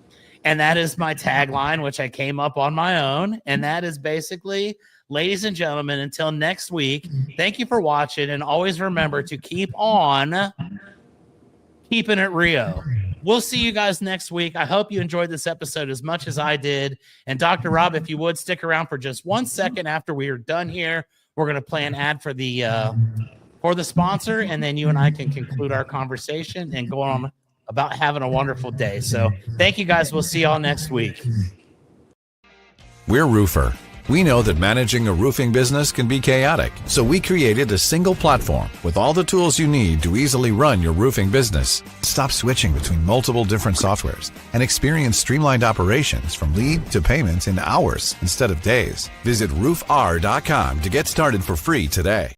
S1: and that is my tagline, which I came up on my own. And that is basically, ladies and gentlemen, until next week, thank you for watching. And always remember to keep on keeping it Rio. We'll see you guys next week. I hope you enjoyed this episode as much as I did. And Dr. Robb, if you would stick around for just 1 second after we are done here, we're going to play an ad for the sponsor, and then you and I can conclude our conversation and go on about having a wonderful day. So thank you guys. We'll see y'all next week.
S3: We're Roofer. We know that managing a roofing business can be chaotic, so we created a single platform with all the tools you need to easily run your roofing business. Stop switching between multiple different softwares and experience streamlined operations from lead to payment in hours instead of days. Visit roofr.com to get started for free today.